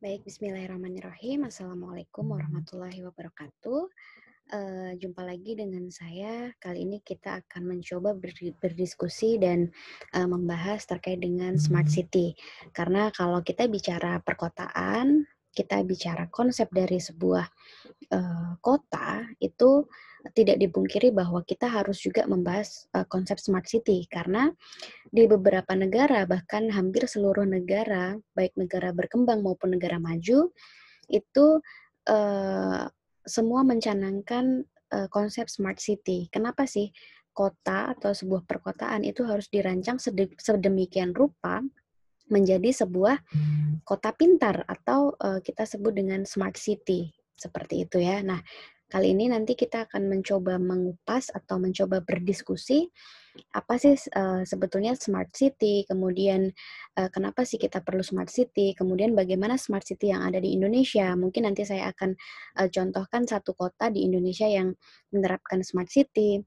Baik, bismillahirrahmanirrahim. Assalamualaikum warahmatullahi wabarakatuh. Jumpa lagi dengan saya. Kali ini kita akan mencoba berdiskusi dan membahas terkait dengan smart city. Karena kalau kita bicara perkotaan, kita bicara konsep dari sebuah kota, itu tidak dipungkiri bahwa kita harus juga membahas konsep smart city. Karena di beberapa negara, bahkan hampir seluruh negara, baik negara berkembang maupun negara maju, itu eee, semua mencanangkan konsep smart city. Kenapa sih kota atau sebuah perkotaan itu harus dirancang sedemikian rupa menjadi sebuah kota pintar atau kita sebut dengan smart city, seperti itu ya. Nah, kali ini nanti kita akan mencoba mengupas atau mencoba berdiskusi apa sih sebetulnya smart city, kemudian kenapa sih kita perlu smart city, kemudian bagaimana smart city yang ada di Indonesia. Mungkin nanti saya akan contohkan satu kota di Indonesia yang menerapkan smart city.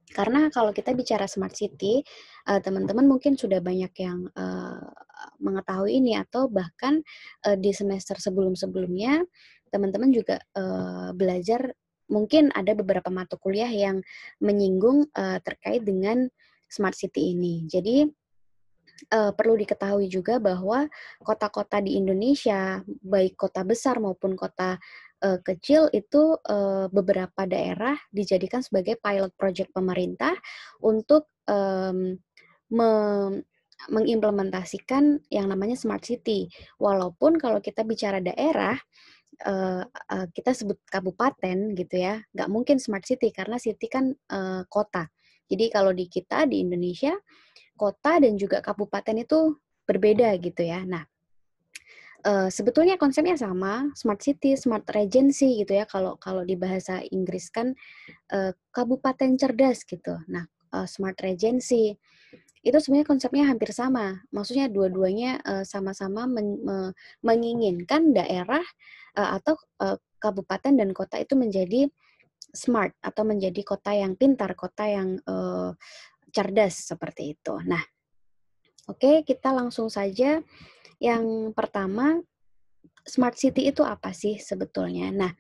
Karena kalau kita bicara smart city, teman-teman mungkin sudah banyak yang mengetahui ini atau bahkan di semester sebelum-sebelumnya teman-teman juga belajar mungkin ada beberapa mata kuliah yang menyinggung terkait dengan smart city ini. Jadi perlu diketahui juga bahwa kota-kota di Indonesia, baik kota besar maupun kota kecil itu beberapa daerah dijadikan sebagai pilot project pemerintah untuk me mengimplementasikan yang namanya smart city. Walaupun kalau kita bicara daerah, eee kita sebut kabupaten gitu ya, nggak mungkin smart city karena city kan kota. Jadi kalau di kita di Indonesia, kota dan juga kabupaten itu berbeda gitu ya. Nah, sebetulnya konsepnya sama, smart city, smart regency gitu ya, kalau kalau di bahasa Inggris kan kabupaten cerdas gitu. Nah, smart regency itu sebenarnya konsepnya hampir sama. Maksudnya dua-duanya sama-sama menginginkan daerah atau kabupaten dan kota itu menjadi smart atau menjadi kota yang pintar, kota yang cerdas seperti itu. Nah, oke, kita langsung saja. Yang pertama, smart city itu apa sih sebetulnya? Nah,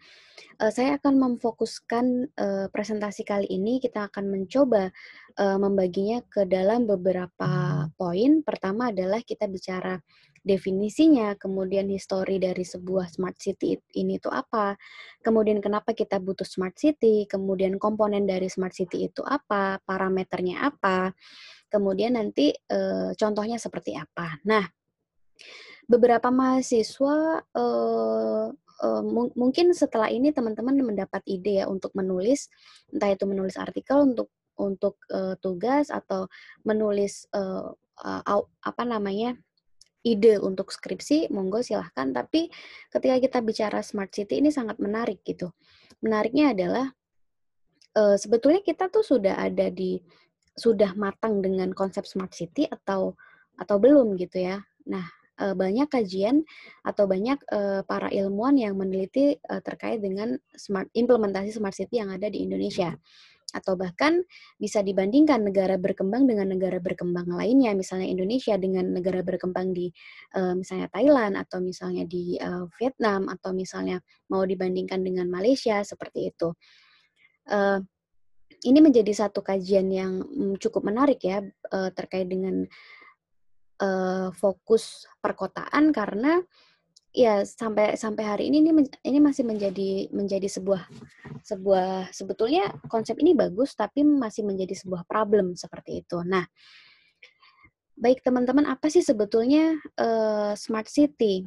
saya akan memfokuskan presentasi kali ini, kita akan mencoba membaginya ke dalam beberapa poin. Pertama adalah kita bicara definisinya, kemudian histori dari sebuah smart city ini itu apa, kemudian kenapa kita butuh smart city, kemudian komponen dari smart city itu apa, parameternya apa, kemudian nanti contohnya seperti apa. Nah, beberapa mahasiswa, mungkin setelah ini teman-teman mendapat ide ya untuk menulis, entah itu menulis artikel untuk tugas atau menulis, apa namanya, ide untuk skripsi, monggo silahkan. Tapi ketika kita bicara smart city ini sangat menarik gitu. Menariknya adalah, sebetulnya kita tuh sudah matang dengan konsep smart city atau belum gitu ya. Nah, banyak kajian atau banyak para ilmuwan yang meneliti terkait dengan implementasi smart city yang ada di Indonesia. Atau bahkan bisa dibandingkan negara berkembang dengan negara berkembang lainnya, misalnya Indonesia dengan negara berkembang di misalnya Thailand atau misalnya di Vietnam atau misalnya mau dibandingkan dengan Malaysia seperti itu. Eee, ini menjadi satu kajian yang cukup menarik ya terkait dengan fokus perkotaan karena ya sampai sampai hari ini masih menjadi sebuah sebuah sebetulnya konsep ini bagus tapi masih menjadi sebuah problem seperti itu. Nah, baik teman-teman, apa sih sebetulnya smart city?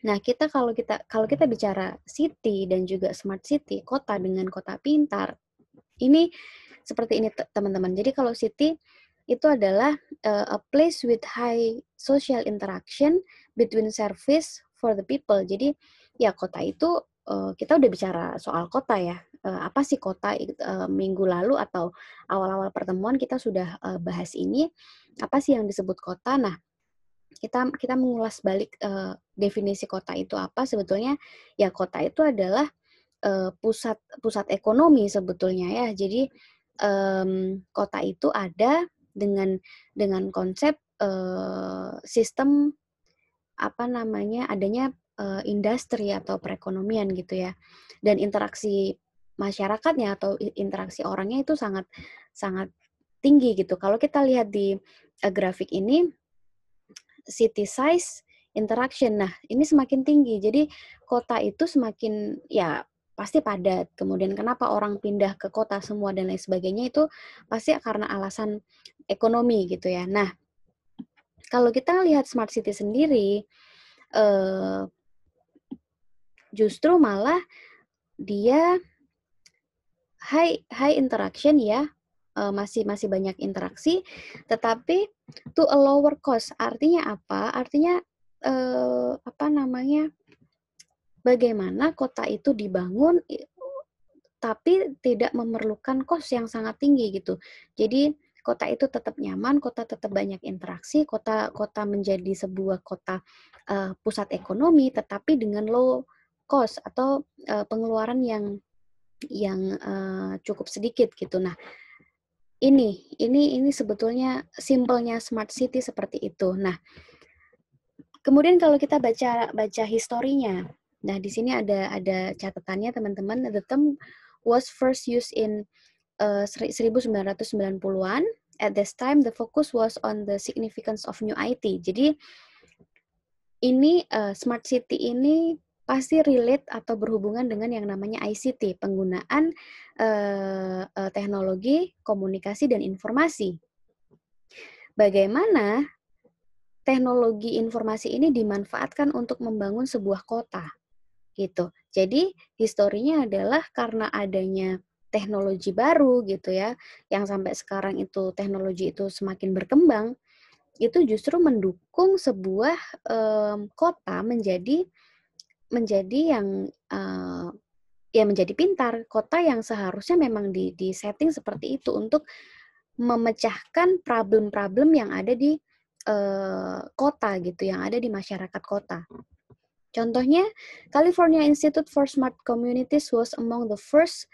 Nah, kalau kita bicara city dan juga smart city, kota dengan kota pintar, ini seperti ini teman-teman. Jadi kalau city itu adalah a place with high social interaction between service for the people. Jadi ya kota itu kita udah bicara soal kota ya. Apa sih kota? Minggu lalu atau awal-awal pertemuan kita sudah bahas ini. Apa sih yang disebut kota? Nah, kita kita mengulas balik definisi kota itu apa sebetulnya. Ya kota itu adalah pusat pusat ekonomi sebetulnya ya. Jadi, kota itu ada dengan konsep, sistem apa namanya, adanya industri atau perekonomian gitu ya. Dan interaksi masyarakatnya atau interaksi orangnya itu sangat sangat tinggi gitu. Kalau kita lihat di grafik ini, city size interaction. Nah, ini semakin tinggi. Jadi kota itu semakin ya pasti padat. Kemudian kenapa orang pindah ke kota semua dan lain sebagainya itu pasti karena alasan ekonomi gitu ya. Nah, kalau kita lihat smart city sendiri, justru malah dia high interaction ya, masih banyak interaksi, tetapi to a lower cost. Artinya apa? Artinya bagaimana kota itu dibangun tapi tidak memerlukan kos yang sangat tinggi gitu. Jadi kota itu tetap nyaman, kota tetap banyak interaksi, kota menjadi sebuah kota pusat ekonomi, tetapi dengan low cost atau pengeluaran yang cukup sedikit gitu. Nah, ini sebetulnya simpelnya smart city seperti itu. Nah, kemudian kalau kita baca historinya, nah di sini ada catatannya teman-teman. The term was first used in 1990-an. At this time, the focus was on the significance of new IT. Jadi ini smart city ini pasti relate atau berhubungan dengan yang namanya ICT, penggunaan teknologi komunikasi dan informasi. Bagaimana teknologi informasi ini dimanfaatkan untuk membangun sebuah kota, gitu. Jadi historinya adalah karena adanya teknologi baru gitu ya, yang sampai sekarang itu teknologi itu semakin berkembang, itu justru mendukung sebuah kota menjadi yang ya menjadi pintar, kota yang seharusnya memang di setting seperti itu untuk memecahkan problem-problem yang ada di kota gitu, yang ada di masyarakat kota. Contohnya, California Institute for Smart Communities was among the first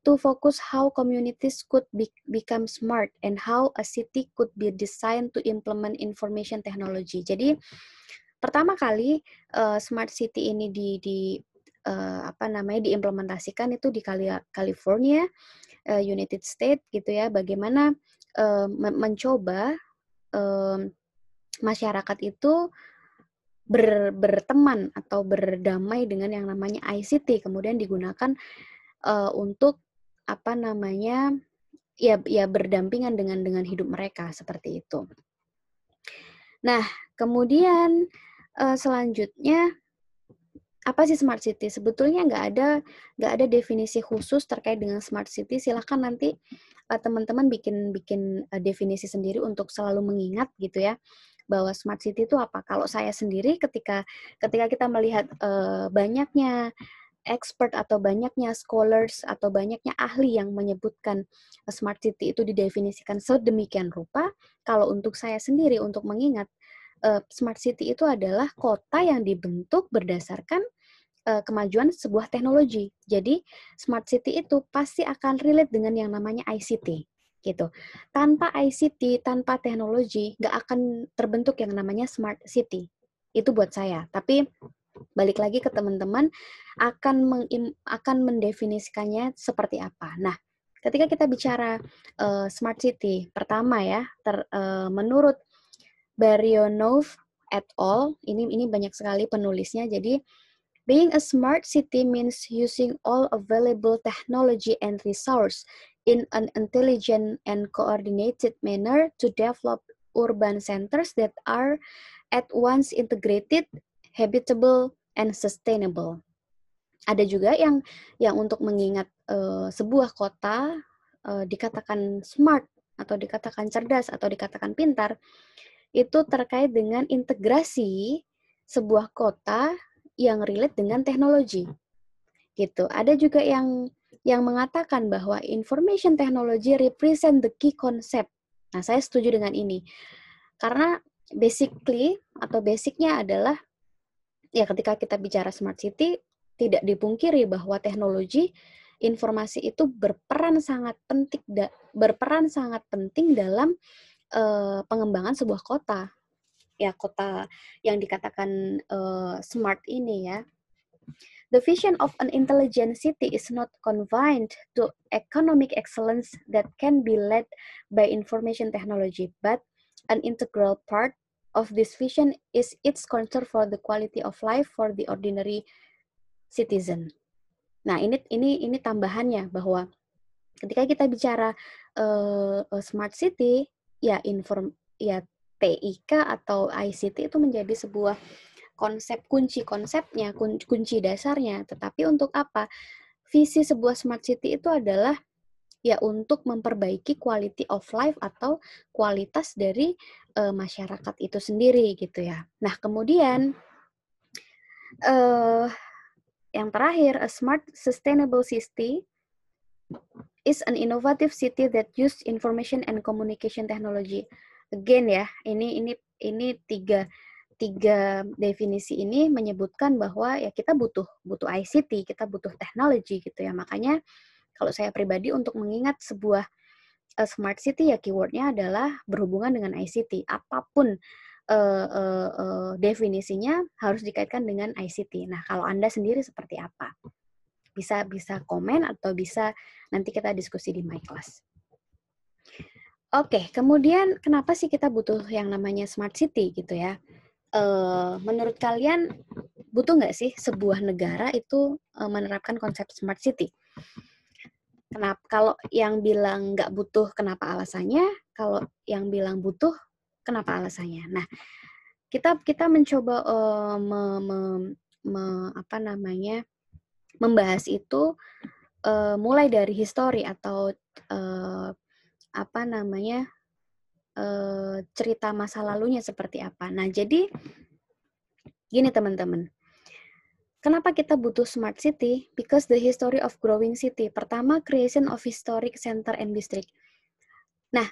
to focus how communities could become smart and how a city could be designed to implement information technology. Jadi pertama kali smart city ini diimplementasikan itu di California, United States gitu ya. Bagaimana mencoba masyarakat itu berteman atau berdamai dengan yang namanya ICT, kemudian digunakan untuk ya berdampingan dengan hidup mereka seperti itu. Nah, kemudian selanjutnya apa sih smart city? Sebetulnya nggak ada definisi khusus terkait dengan smart city. Silahkan nanti teman-teman bikin definisi sendiri untuk selalu mengingat gitu ya, bahwa smart city itu apa. Kalau saya sendiri ketika kita melihat banyaknya expert atau banyaknya scholars atau banyaknya ahli yang menyebutkan smart city itu didefinisikan sedemikian rupa, kalau untuk saya sendiri untuk mengingat smart city itu adalah kota yang dibentuk berdasarkan kemajuan sebuah teknologi. Jadi smart city itu pasti akan relate dengan yang namanya ICT gitu. Tanpa ICT, tanpa teknologi, nggak akan terbentuk yang namanya smart city. Itu buat saya. Tapi balik lagi ke teman-teman akan mendefinisikannya seperti apa. Nah, ketika kita bicara smart city, pertama ya, menurut Barionov et al. Ini banyak sekali penulisnya. Jadi being a smart city means using all available technology and resource in an intelligent and coordinated manner to develop urban centers that are at once integrated, habitable, and sustainable. Ada juga yang untuk mengingat sebuah kota dikatakan smart atau dikatakan cerdas atau dikatakan pintar, itu terkait dengan integrasi sebuah kota yang relate dengan teknologi. Gitu. Ada juga yang mengatakan bahwa information technology represent the key concept. Nah, saya setuju dengan ini. Karena basicnya adalah ya ketika kita bicara smart city tidak dipungkiri bahwa teknologi informasi itu berperan sangat penting dalam pengembangan sebuah kota ya kota yang dikatakan smart ini ya. The vision of an intelligent city is not confined to economic excellence that can be led by information technology, but an integral part of this vision is its concern for the quality of life for the ordinary citizen. Nah, ini tambahannya bahwa ketika kita bicara smart city, ya TIK atau ICT itu menjadi sebuah kunci dasarnya. Tetapi untuk apa? Visi sebuah smart city itu adalah ya untuk memperbaiki quality of life atau kualitas dari masyarakat itu sendiri gitu ya. Nah, kemudian yang terakhir, a smart sustainable city is an innovative city that use information and communication technology. Again ya, ini tiga definisi ini menyebutkan bahwa ya kita butuh ICT, kita butuh teknologi gitu ya. Makanya kalau saya pribadi untuk mengingat sebuah smart city ya keywordnya adalah berhubungan dengan ICT. Apapun definisinya harus dikaitkan dengan ICT. Nah, kalau Anda sendiri seperti apa? Bisa komen atau bisa nanti kita diskusi di my class. Oke, kemudian kenapa sih kita butuh yang namanya smart city gitu ya? Menurut kalian butuh nggak sih sebuah negara itu menerapkan konsep smart city? Kenapa? Kalau yang bilang nggak butuh, kenapa alasannya? Kalau yang bilang butuh, kenapa alasannya? Nah, kita mencoba membahas itu mulai dari histori atau cerita masa lalunya seperti apa. Nah, jadi gini teman-teman. Kenapa kita butuh smart city? Because the history of growing city. Pertama, creation of historic center and district. Nah,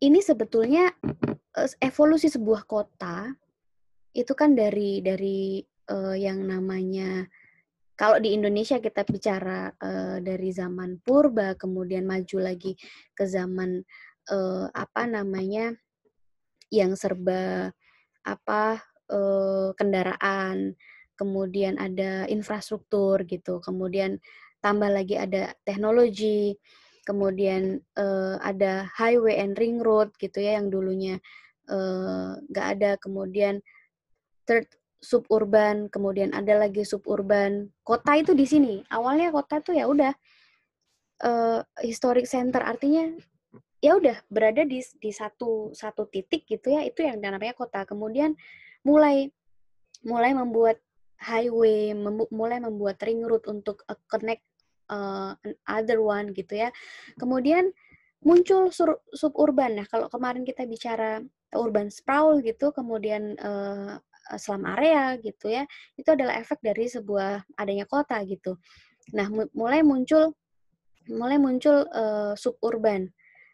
ini sebetulnya evolusi sebuah kota itu kan dari yang namanya, kalau di Indonesia kita bicara dari zaman purba, kemudian maju lagi ke zaman yang serba kendaraan, kemudian ada infrastruktur gitu, kemudian tambah lagi ada teknologi, kemudian ada highway and ring road gitu ya yang dulunya nggak ada, kemudian third suburban, kemudian ada lagi suburban. Kota itu di sini. Awalnya kota itu ya udah historic center, artinya ya udah berada di satu titik gitu ya, itu yang namanya kota. Kemudian mulai membuat highway, mulai membuat ring road untuk connect another one gitu ya. Kemudian muncul suburban. Nah, kalau kemarin kita bicara urban sprawl gitu, kemudian slum area gitu ya, itu adalah efek dari sebuah adanya kota gitu. Nah, mulai muncul suburban.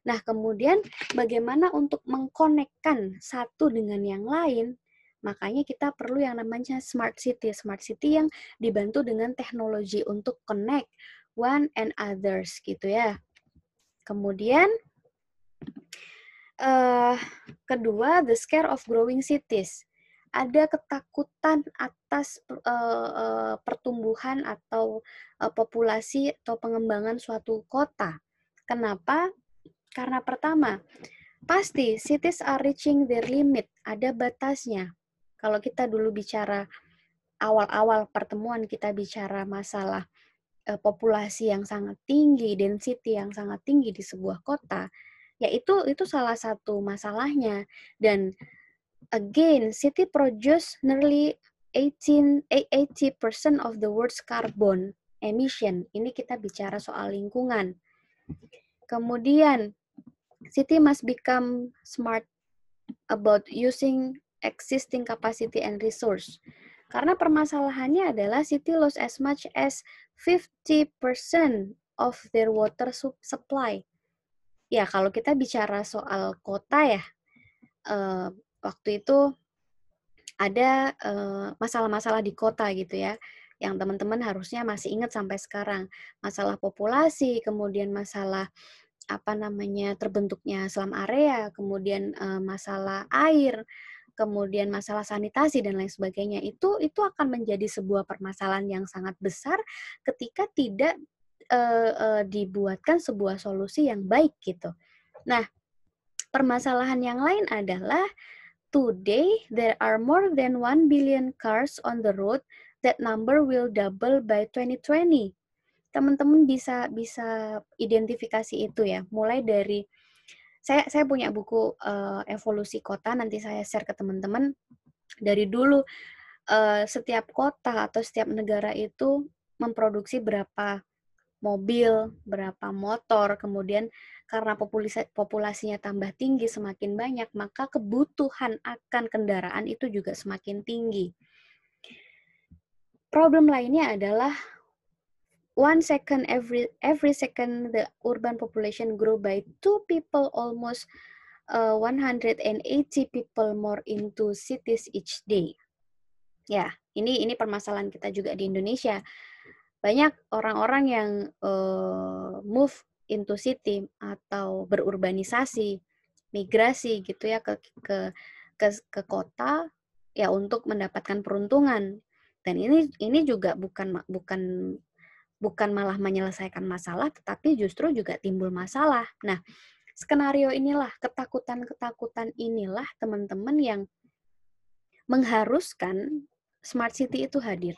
Nah, kemudian bagaimana untuk mengkonekkan satu dengan yang lain? Makanya kita perlu yang namanya smart city. Smart city yang dibantu dengan teknologi untuk connect one and others gitu ya. Kemudian kedua, the scare of growing cities. Ada ketakutan atas pertumbuhan atau populasi atau pengembangan suatu kota. Kenapa? Karena pertama, pasti cities are reaching their limit, ada batasnya. Kalau kita dulu bicara awal-awal pertemuan, kita bicara masalah populasi yang sangat tinggi, density yang sangat tinggi di sebuah kota, ya itu salah satu masalahnya. Dan again, city produce nearly 80% of the world's carbon emission. Ini kita bicara soal lingkungan. Kemudian, city must become smart about using existing capacity and resource. Karena permasalahannya adalah city lost as much as 50% of their water supply. Ya, kalau kita bicara soal kota ya, waktu itu ada masalah-masalah di kota gitu ya, yang teman-teman harusnya masih ingat sampai sekarang. Masalah populasi, kemudian masalah terbentuknya slum area, kemudian masalah air, kemudian masalah sanitasi dan lain sebagainya, itu akan menjadi sebuah permasalahan yang sangat besar ketika tidak dibuatkan sebuah solusi yang baik gitu. Nah, permasalahan yang lain adalah today there are more than 1 billion cars on the road. That number will double by 2020. Teman-teman bisa identifikasi itu ya. Mulai dari saya punya buku evolusi kota, nanti saya share ke teman-teman. Dari dulu setiap kota atau setiap negara itu memproduksi berapa mobil, berapa motor, kemudian karena populasinya tambah tinggi, semakin banyak, maka kebutuhan akan kendaraan itu juga semakin tinggi. Problem lainnya adalah 1 second every second the urban population grow by 2 people, almost 180 people more into cities each day. Ya, ini permasalahan kita juga di Indonesia. Banyak orang-orang yang move into city atau berurbanisasi, migrasi gitu ya ke kota ya untuk mendapatkan peruntungan. Dan ini juga bukan malah menyelesaikan masalah, tetapi justru juga timbul masalah. Nah, skenario inilah, ketakutan-ketakutan inilah teman-teman yang mengharuskan smart city itu hadir.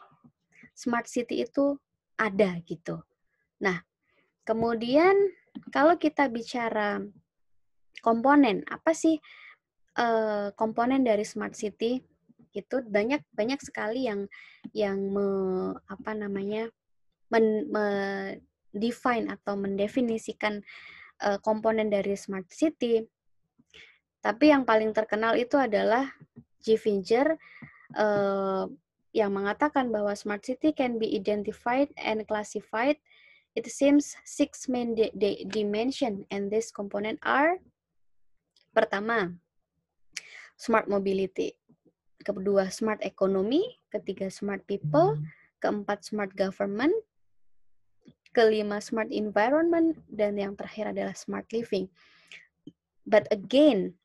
Smart city itu ada gitu. Nah, kemudian kalau kita bicara komponen, apa sih komponen dari smart city? Itu banyak sekali yang define atau mendefinisikan komponen dari smart city. Tapi yang paling terkenal itu adalah Givinger yang mengatakan bahwa smart city can be identified and classified. It seems 6 main dimension, and these component are: pertama, smart mobility; kedua, smart economy; ketiga, smart people; keempat, smart government; kelima, smart environment; dan yang terakhir adalah smart living. But again,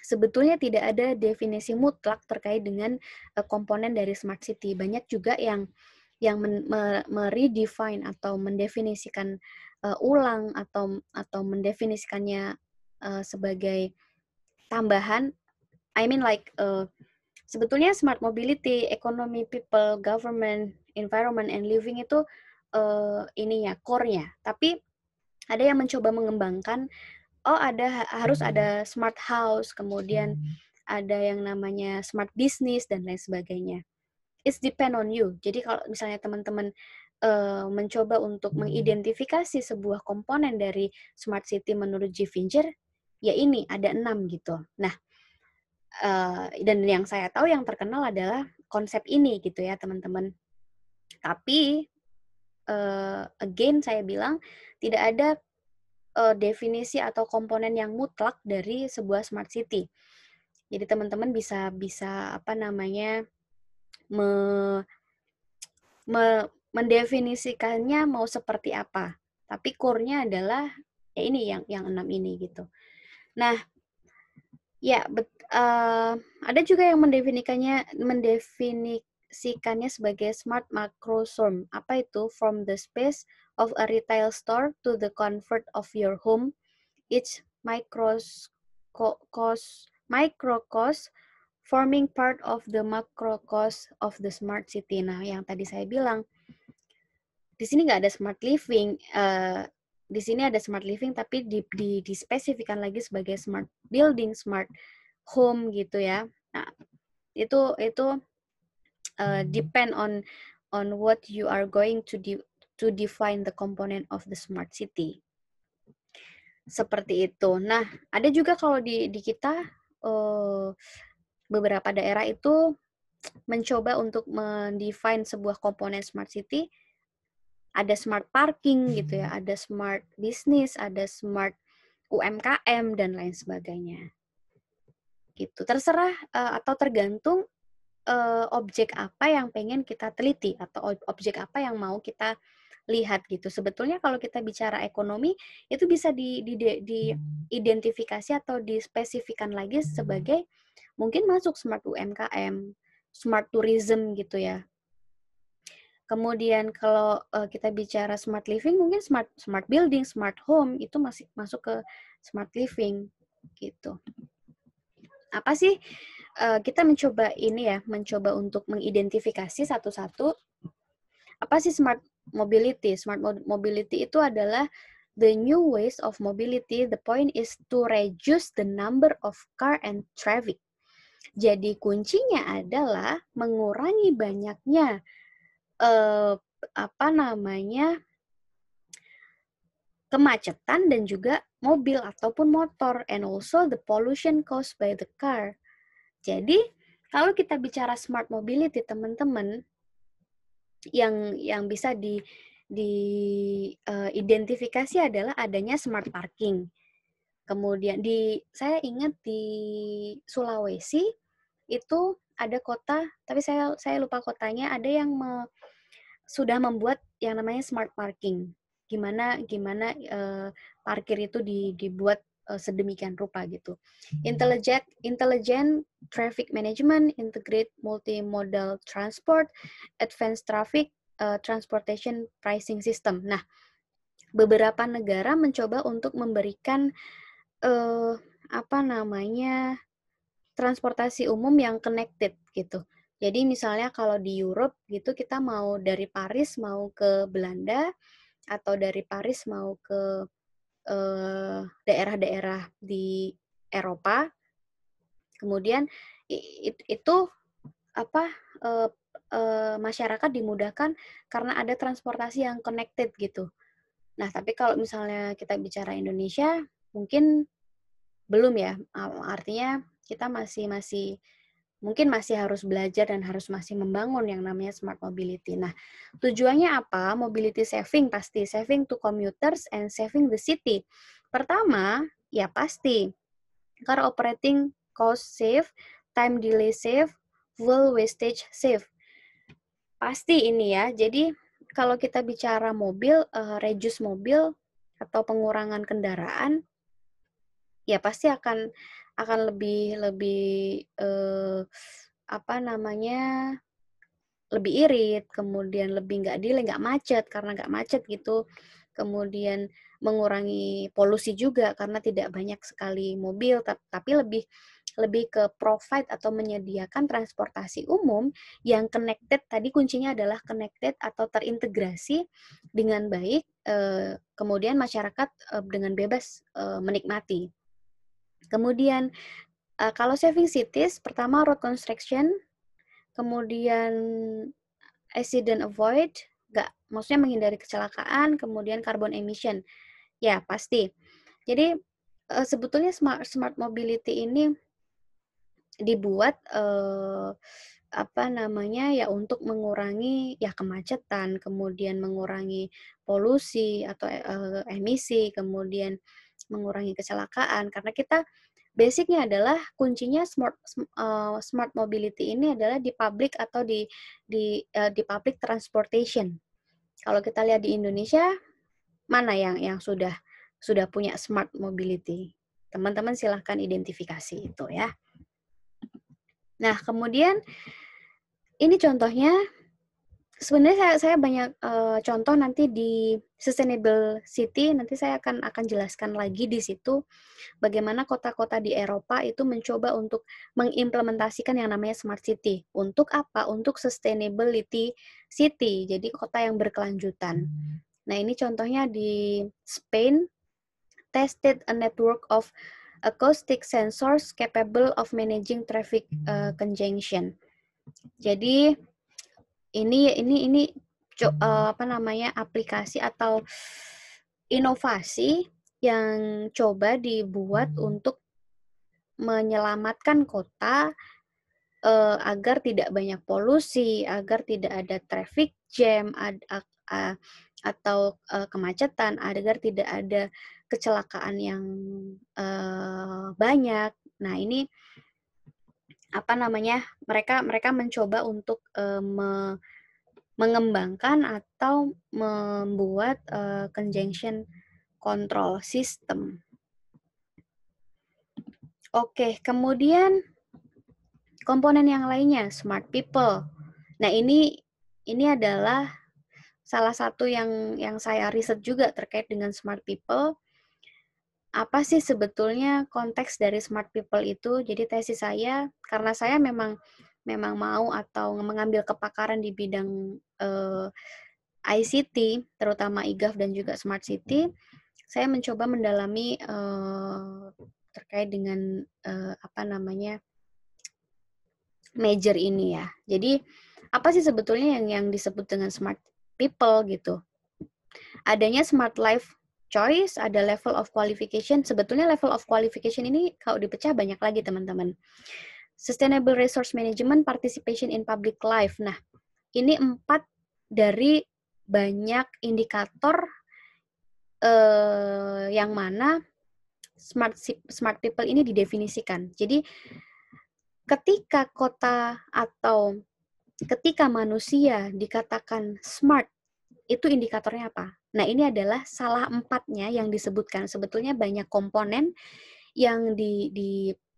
sebetulnya tidak ada definisi mutlak terkait dengan komponen dari smart city. Banyak juga yang meredefine atau mendefinisikan ulang atau mendefinisikannya sebagai tambahan. I mean like sebetulnya smart mobility, economy, people, government, environment, and living itu core-nya. Tapi ada yang mencoba mengembangkan, harus ada smart house, kemudian ada yang namanya smart business dan lain sebagainya. It's depend on you. Jadi kalau misalnya teman-teman mencoba untuk mengidentifikasi sebuah komponen dari smart city menurut Givinger, ya ini ada 6 gitu. Nah, dan yang saya tahu yang terkenal adalah konsep ini gitu ya teman-teman. Tapi again saya bilang tidak ada definisi atau komponen yang mutlak dari sebuah smart city. Jadi teman-teman bisa mendefinisikannya mau seperti apa. Tapi core-nya adalah ya ini yang 6 ini gitu. Nah, ya ada juga yang mendefinisikannya sebagai smart macrosome. Apa itu? From the space of a retail store to the comfort of your home, each microcosm forming part of the macrocosm of the smart city. Nah, yang tadi saya bilang, di sini nggak ada smart living. Di sini ada smart living, tapi dispesifikan lagi sebagai smart building, smart home gitu ya. Nah, itu depend on what you are going to define the component of the smart city. Seperti itu. Nah, ada juga kalau di kita beberapa daerah itu mencoba untuk mendefine sebuah komponen smart city. Ada smart parking gitu ya, ada smart business, ada smart UMKM dan lain sebagainya. Gitu. Terserah atau tergantung objek apa yang pengen kita teliti atau objek apa yang mau kita lihat gitu. Sebetulnya kalau kita bicara ekonomi itu bisa diidentifikasi atau dispesifikan lagi sebagai mungkin masuk smart UMKM, smart tourism gitu ya. Kemudian kalau kita bicara smart living mungkin smart building, smart home itu masih masuk ke smart living gitu. Apa sih kita mencoba ini ya, mencoba untuk mengidentifikasi satu-satu apa sih smart mobility? Smart mobility itu adalah the new ways of mobility. The point is to reduce the number of car and traffic. Jadi kuncinya adalah mengurangi banyaknya apa namanya kemacetan dan juga mobil ataupun motor and also the pollution caused by the car. Jadi kalau kita bicara smart mobility teman-teman yang bisa identifikasi adalah adanya smart parking. Kemudian saya ingat di Sulawesi itu ada kota, tapi saya lupa kotanya, ada yang sudah membuat yang namanya smart parking. Gimana parkir itu dibuat sedemikian rupa gitu. Intelligent traffic management, integrate multimodal transport, advanced traffic transportation pricing system. Nah, beberapa negara mencoba untuk memberikan apa namanya transportasi umum yang connected gitu. Jadi misalnya kalau di Europe gitu kita mau dari Paris mau ke Belanda atau dari Paris mau ke daerah-daerah di Eropa, kemudian itu apa masyarakat dimudahkan karena ada transportasi yang connected gitu. Nah, tapi kalau misalnya kita bicara Indonesia, mungkin belum ya. Artinya kita mungkin masih harus belajar dan harus masih membangun yang namanya smart mobility. Nah, tujuannya apa? Mobility saving pasti, saving to commuters and saving the city. Pertama, ya pasti, car operating cost save, time delay save, fuel wastage save. Pasti ini ya. Jadi, kalau kita bicara mobil, reduce mobil atau pengurangan kendaraan, ya pasti akan lebih apa namanya lebih irit, kemudian lebih nggak delay, nggak macet karena nggak macet gitu, kemudian mengurangi polusi juga karena tidak banyak sekali mobil, tapi lebih ke provide atau menyediakan transportasi umum yang connected. Tadi kuncinya adalah connected atau terintegrasi dengan baik, kemudian masyarakat dengan bebas menikmati. Kemudian kalau saving cities, pertama road construction, kemudian accident avoid, maksudnya menghindari kecelakaan, kemudian carbon emission. Ya, pasti. Jadi sebetulnya smart mobility ini dibuat apa namanya ya untuk mengurangi ya kemacetan, kemudian mengurangi polusi atau emisi, kemudian mengurangi kecelakaan karena kita basicnya adalah kuncinya smart mobility ini adalah di public atau di public transportation. Kalau kita lihat di Indonesia mana yang sudah punya smart mobility? Teman-teman silahkan identifikasi itu ya. Nah, kemudian ini contohnya sebenarnya saya banyak contoh nanti di Sustainable City, nanti saya akan jelaskan lagi di situ bagaimana kota-kota di Eropa itu mencoba untuk mengimplementasikan yang namanya smart city. Untuk apa? Untuk sustainability city, jadi kota yang berkelanjutan. Nah, ini contohnya di Spain, tested a network of acoustic sensors capable of managing traffic congestion. Jadi ini apa namanya aplikasi atau inovasi yang coba dibuat untuk menyelamatkan kota agar tidak banyak polusi, agar tidak ada traffic jam atau kemacetan, agar tidak ada kecelakaan yang banyak. Nah, ini apa namanya? Mereka mencoba untuk mengembangkan atau membuat conjunction control system. Oke, kemudian komponen yang lainnya, smart people. Nah, ini adalah salah satu yang saya riset juga terkait dengan smart people. Apa sih sebetulnya konteks dari smart people itu? Jadi tesis saya, karena saya memang mau atau mengambil kepakaran di bidang ICT, terutama IGAF dan juga Smart City, saya mencoba mendalami terkait dengan major ini ya. Jadi apa sih sebetulnya yang disebut dengan smart people gitu? Adanya smart life choice, ada level of qualification. Sebetulnya level of qualification ini kalau dipecah banyak lagi teman-teman. Sustainable resource management, participation in public life. Nah, ini 4 dari banyak indikator yang mana smart people ini didefinisikan. Jadi ketika kota atau ketika manusia dikatakan smart, itu indikatornya apa? Nah, ini adalah salah 4-nya yang disebutkan. Sebetulnya banyak komponen yang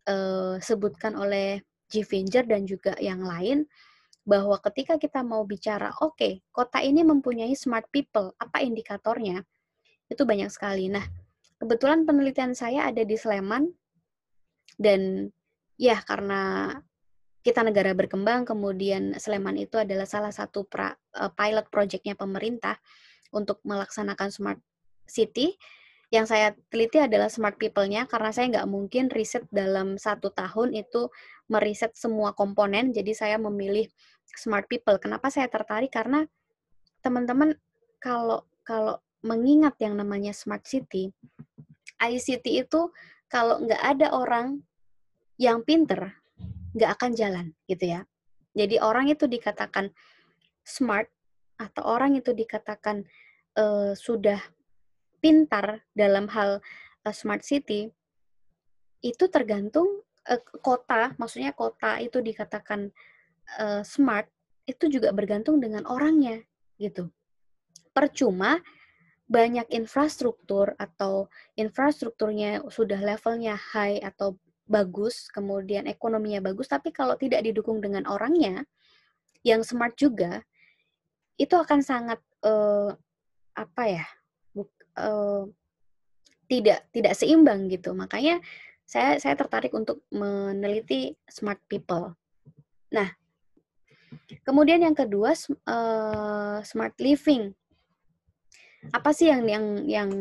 disebutkan oleh G. Finger dan juga yang lain, bahwa ketika kita mau bicara, oke, kota ini mempunyai smart people, apa indikatornya? Itu banyak sekali. Nah, kebetulan penelitian saya ada di Sleman, dan ya karena kita negara berkembang, kemudian Sleman itu adalah salah satu pilot project-nya pemerintah untuk melaksanakan smart city. Yang saya teliti adalah smart people-nya, karena saya nggak mungkin riset dalam 1 tahun itu meriset semua komponen, jadi saya memilih smart people. Kenapa saya tertarik? Karena teman-teman kalau mengingat yang namanya smart city, ICT itu kalau nggak ada orang yang pinter, nggak akan jalan gitu ya. Jadi orang itu dikatakan smart atau orang itu dikatakan sudah pintar dalam hal smart city, itu tergantung kota, maksudnya kota itu dikatakan smart, itu juga bergantung dengan orangnya gitu. Percuma banyak infrastruktur atau infrastrukturnya sudah levelnya high atau bagus, kemudian ekonominya bagus, tapi kalau tidak didukung dengan orangnya yang smart juga, itu akan sangat tidak seimbang gitu. Makanya saya tertarik untuk meneliti smart people. Nah, kemudian yang kedua, smart living. Apa sih yang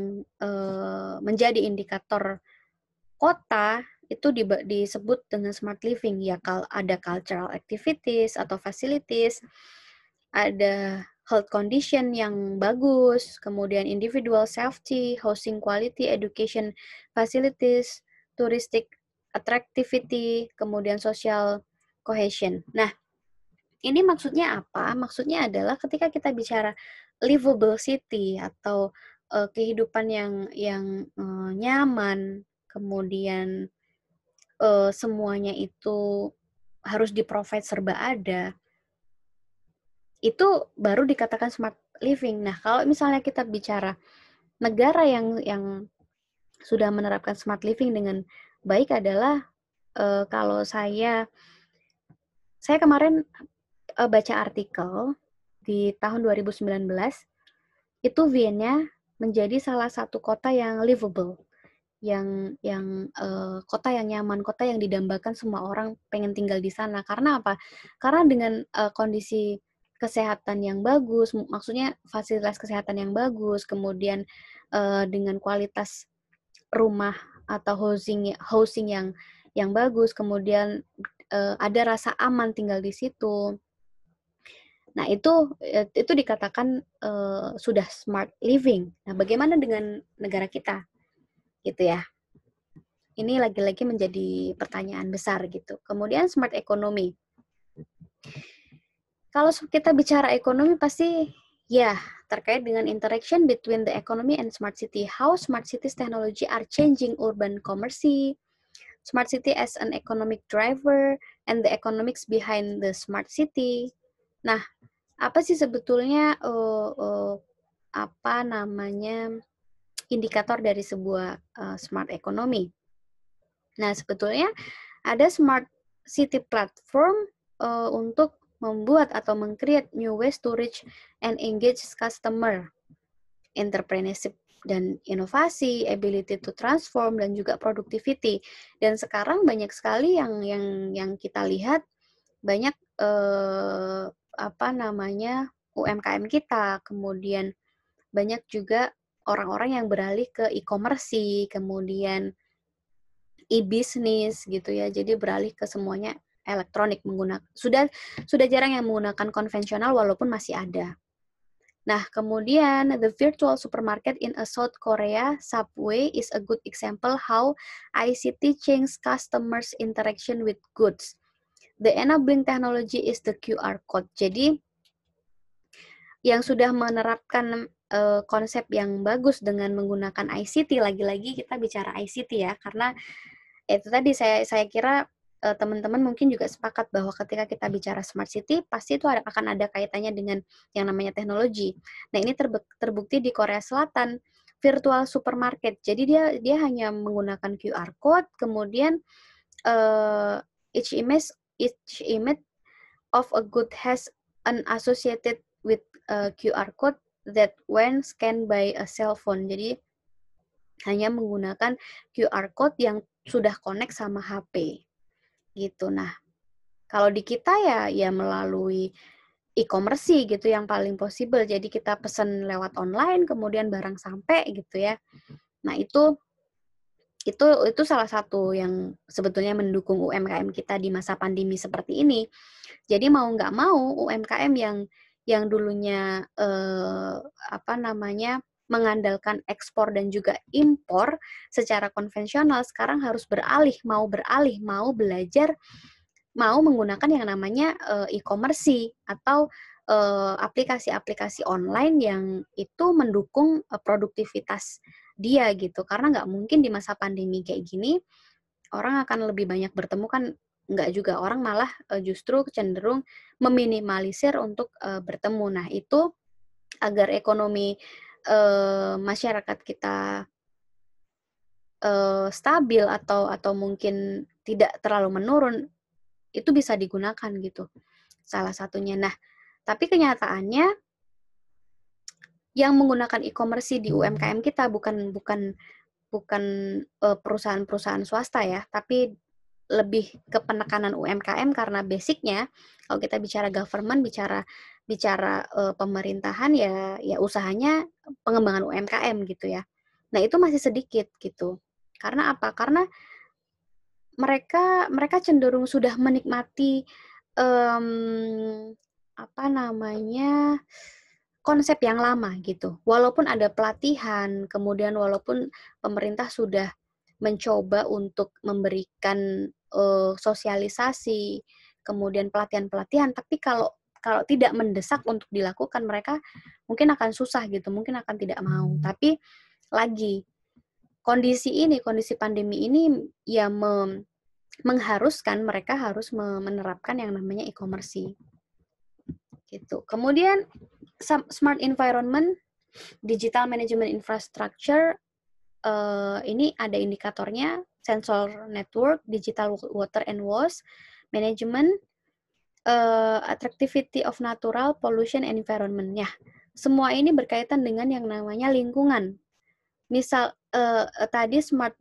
menjadi indikator kota itu disebut dengan smart living? Ya, ada cultural activities atau facilities, ada health condition yang bagus, kemudian individual safety, housing quality, education facilities, touristic attractivity, kemudian social cohesion. Nah, ini maksudnya apa? Maksudnya adalah ketika kita bicara livable city atau kehidupan yang nyaman, kemudian semuanya itu harus di-provide serba ada, itu baru dikatakan smart living. Nah, kalau misalnya kita bicara negara yang sudah menerapkan smart living dengan baik adalah kalau saya kemarin baca artikel di tahun 2019, itu Vienna menjadi salah satu kota yang livable, yang kota yang nyaman, kota yang didambakan semua orang pengen tinggal di sana. Karena apa? Karena dengan kondisi kesehatan yang bagus, maksudnya fasilitas kesehatan yang bagus, kemudian dengan kualitas rumah atau housing yang bagus, kemudian ada rasa aman tinggal di situ. Nah, itu dikatakan sudah smart living. Nah, bagaimana dengan negara kita? Gitu ya. Ini lagi-lagi menjadi pertanyaan besar gitu. Kemudian smart economy. Kalau kita bicara ekonomi pasti ya terkait dengan interaction between the economy and smart city. How smart cities technology are changing urban commerce, smart city as an economic driver, and the economics behind the smart city. Nah, apa sih sebetulnya apa namanya indikator dari sebuah smart economy? Nah, sebetulnya ada smart city platform untuk membuat atau meng-create new ways to reach and engage customer, entrepreneurship dan inovasi, ability to transform dan juga productivity. Dan sekarang banyak sekali yang kita lihat banyak apa namanya UMKM kita, kemudian banyak juga orang-orang yang beralih ke e-commerce, kemudian e-bisnis gitu ya. Jadi beralih ke semuanya elektronik menggunakan sudah jarang yang menggunakan konvensional walaupun masih ada. Nah, kemudian the virtual supermarket in a South Korea Subway is a good example how ICT changes customers interaction with goods. The enabling technology is the QR code. Jadi yang sudah menerapkan konsep yang bagus dengan menggunakan ICT, lagi-lagi kita bicara ICT ya, karena itu tadi saya kira teman-teman mungkin juga sepakat bahwa ketika kita bicara smart city pasti itu akan ada kaitannya dengan yang namanya teknologi. Nah, ini terbukti di Korea Selatan virtual supermarket. Jadi dia hanya menggunakan QR code, kemudian each image of a good has an associated with a QR code that when scanned by a cell phone. Jadi hanya menggunakan QR code yang sudah connect sama HP gitu. Nah, kalau di kita ya melalui e-commerce gitu yang paling possible. Jadi kita pesan lewat online kemudian barang sampai gitu ya. Nah, itu salah satu yang sebetulnya mendukung UMKM kita di masa pandemi seperti ini. Jadi mau nggak mau UMKM yang dulunya apa namanya mengandalkan ekspor dan juga impor secara konvensional sekarang harus mau belajar, mau menggunakan yang namanya e-commerce atau aplikasi-aplikasi online yang itu mendukung produktivitas dia gitu. Karena nggak mungkin di masa pandemi kayak gini orang akan lebih banyak bertemu kan, nggak juga, orang malah justru cenderung meminimalisir untuk bertemu. Nah, itu agar ekonomi masyarakat kita stabil atau mungkin tidak terlalu menurun, itu bisa digunakan gitu, salah satunya. Nah, tapi kenyataannya yang menggunakan e-commerce di UMKM kita bukan perusahaan-perusahaan swasta ya, tapi lebih ke penekanan UMKM karena basicnya kalau kita bicara government, bicara pemerintahan ya usahanya pengembangan UMKM gitu ya. Nah, itu masih sedikit gitu. Karena apa? Karena mereka cenderung sudah menikmati apa namanya konsep yang lama gitu. Walaupun ada pelatihan, kemudian walaupun pemerintah sudah mencoba untuk memberikan sosialisasi, kemudian pelatihan-pelatihan, tapi kalau tidak mendesak untuk dilakukan, mereka mungkin akan susah gitu, mungkin akan tidak mau. Tapi lagi kondisi pandemi ini ya mengharuskan mereka harus menerapkan yang namanya e-commerce gitu. Kemudian smart environment, digital management infrastructure, ini ada indikatornya, sensor network, digital water and waste management, attractivity of natural, pollution and environment. Ya, semua ini berkaitan dengan yang namanya lingkungan. Misal tadi smart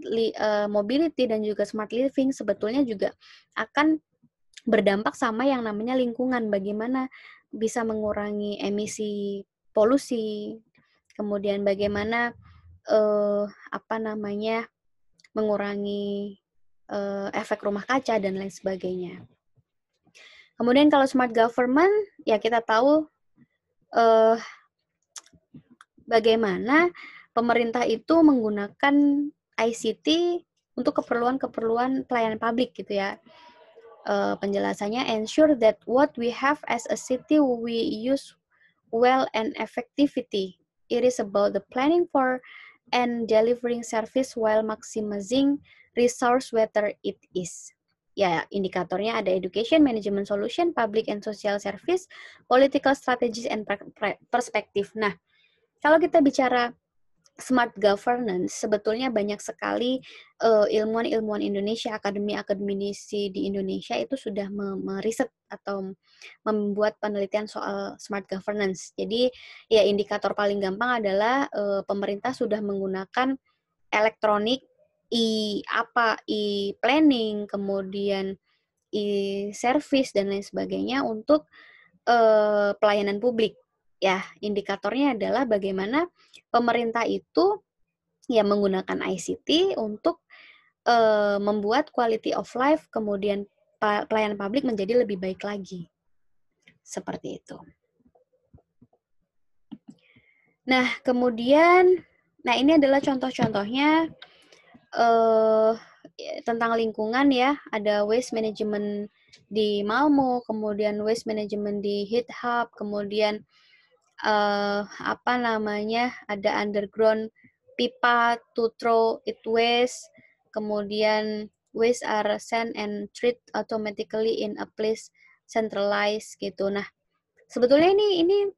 mobility dan juga smart living sebetulnya juga akan berdampak sama yang namanya lingkungan. Bagaimana bisa mengurangi emisi polusi, kemudian bagaimana apa namanya mengurangi efek rumah kaca dan lain sebagainya. Kemudian kalau smart government ya kita tahu bagaimana pemerintah itu menggunakan ICT untuk keperluan pelayanan publik gitu ya. Penjelasannya, ensure that what we have as a city we use well and effectivity. It is about the planning for and delivering service while maximizing resource whether it is. ya indikatornya ada education, management solution, public and social service, political strategies and perspective. Nah, kalau kita bicara smart governance, sebetulnya banyak sekali ilmuwan-ilmuwan Indonesia, akademisi di Indonesia itu sudah meriset atau membuat penelitian soal smart governance. Jadi ya indikator paling gampang adalah pemerintah sudah menggunakan elektronik, e-planning, kemudian e-service dan lain sebagainya untuk pelayanan publik. Ya, indikatornya adalah bagaimana pemerintah itu ya menggunakan ICT untuk membuat quality of life, kemudian pelayanan publik menjadi lebih baik lagi. Seperti itu. Nah, kemudian, ini adalah contoh-contohnya tentang lingkungan ya. Ada waste management di Malmo, kemudian waste management di HitHub, kemudian ada underground pipa to throw it waste, kemudian waste are sent and treated automatically in a place centralized gitu. Nah, sebetulnya ini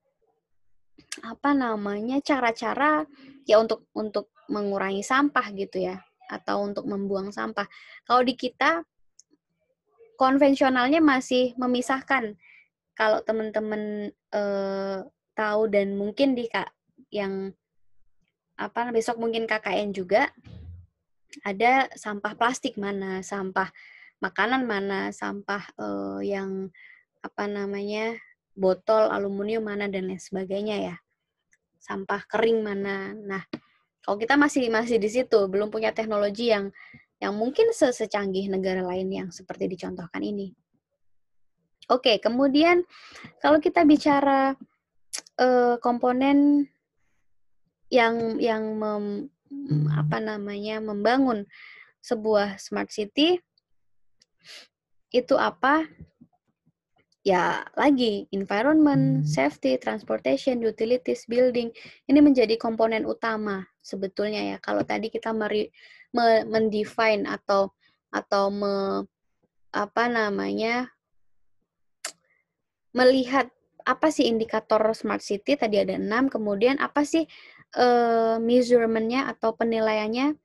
cara-cara ya untuk mengurangi sampah gitu ya, atau untuk membuang sampah. Kalau di kita konvensionalnya masih memisahkan. Kalau teman-teman tahu dan mungkin yang besok mungkin KKN juga ada sampah plastik mana, sampah makanan mana, sampah yang botol aluminium mana dan lain sebagainya ya. Sampah kering mana. Nah, kalau kita masih di situ, belum punya teknologi yang mungkin secanggih negara lain yang seperti dicontohkan ini. Oke, kemudian kalau kita bicara komponen yang membangun sebuah smart city itu apa? Ya, lagi environment, safety, transportation, utilities, building. Ini menjadi komponen utama sebetulnya ya. Kalau tadi kita mendefine atau melihat apa sih indikator smart city, tadi ada 6, kemudian apa sih measurement-nya atau penilaiannya.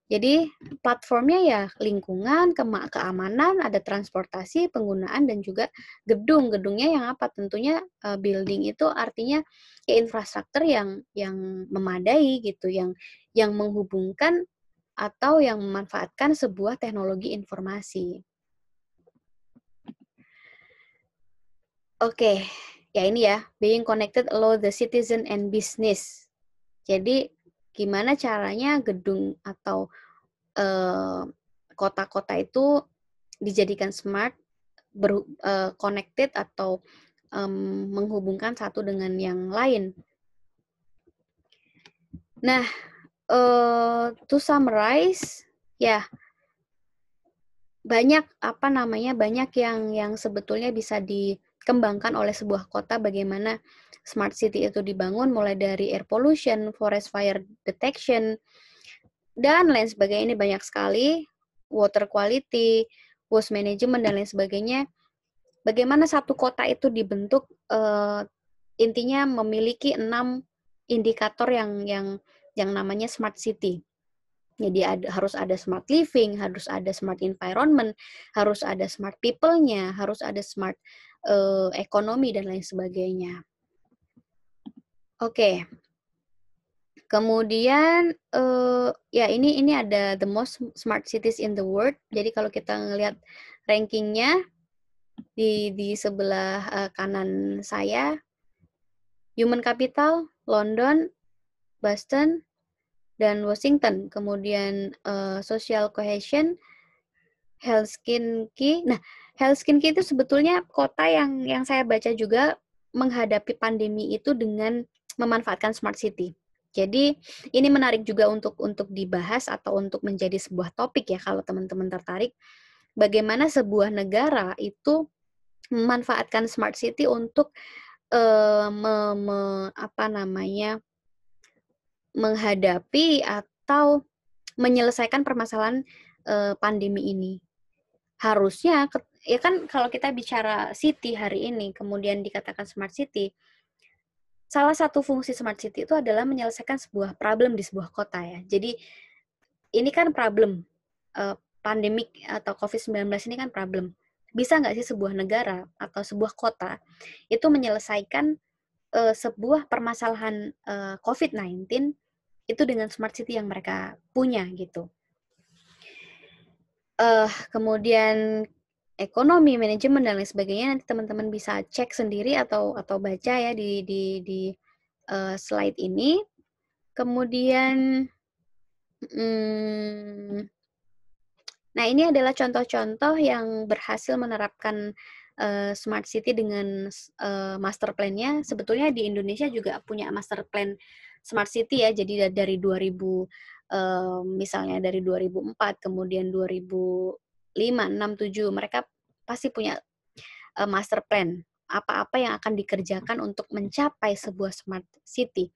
Jadi platformnya ya lingkungan, keamanan, ada transportasi, penggunaan, dan juga gedung. Gedungnya yang apa? Tentunya building itu artinya ya infrastruktur yang memadai gitu, yang menghubungkan atau yang memanfaatkan sebuah teknologi informasi. Oke, ya ini ya, being connected allow the citizen and business. Jadi gimana caranya gedung atau kota-kota itu dijadikan smart, connected atau menghubungkan satu dengan yang lain. Nah, to summarize, ya banyak banyak yang sebetulnya bisa dikembangkan oleh sebuah kota, bagaimana smart city itu dibangun, mulai dari air pollution, forest fire detection, dan lain sebagainya. Ini banyak sekali, water quality, waste management, dan lain sebagainya. Bagaimana satu kota itu dibentuk, intinya memiliki 6 indikator yang namanya smart city. Jadi harus ada smart living, harus ada smart environment, harus ada smart people-nya, harus ada smart ekonomi, dan lain sebagainya. Oke. Kemudian ya ini ada the most smart cities in the world. Jadi kalau kita ngelihat rankingnya di sebelah kanan saya, human capital, London, Boston, dan Washington. Kemudian social cohesion, Helsinki. Nah, Helsinki itu sebetulnya kota yang saya baca juga menghadapi pandemi itu dengan memanfaatkan smart city. Jadi ini menarik juga untuk dibahas atau untuk menjadi sebuah topik ya kalau teman-teman tertarik. Bagaimana sebuah negara itu memanfaatkan smart city untuk menghadapi atau menyelesaikan permasalahan pandemi ini. harusnya ya kan kalau kita bicara city hari ini kemudian dikatakan smart city, salah satu fungsi smart city itu adalah menyelesaikan sebuah problem di sebuah kota ya. Jadi ini kan problem pandemik atau COVID-19 ini kan problem. Bisa nggak sih sebuah negara atau sebuah kota itu menyelesaikan sebuah permasalahan COVID-19 itu dengan smart city yang mereka punya gitu. Kemudian ekonomi, manajemen dan lain sebagainya nanti teman-teman bisa cek sendiri atau baca ya di slide ini. Kemudian nah ini adalah contoh-contoh yang berhasil menerapkan smart city dengan master plan-nya. Sebetulnya di Indonesia juga punya master plan smart city ya. Jadi dari 2000 misalnya dari 2004 kemudian 2005, 6, 7 mereka pasti punya master plan apa-apa yang akan dikerjakan untuk mencapai sebuah smart city.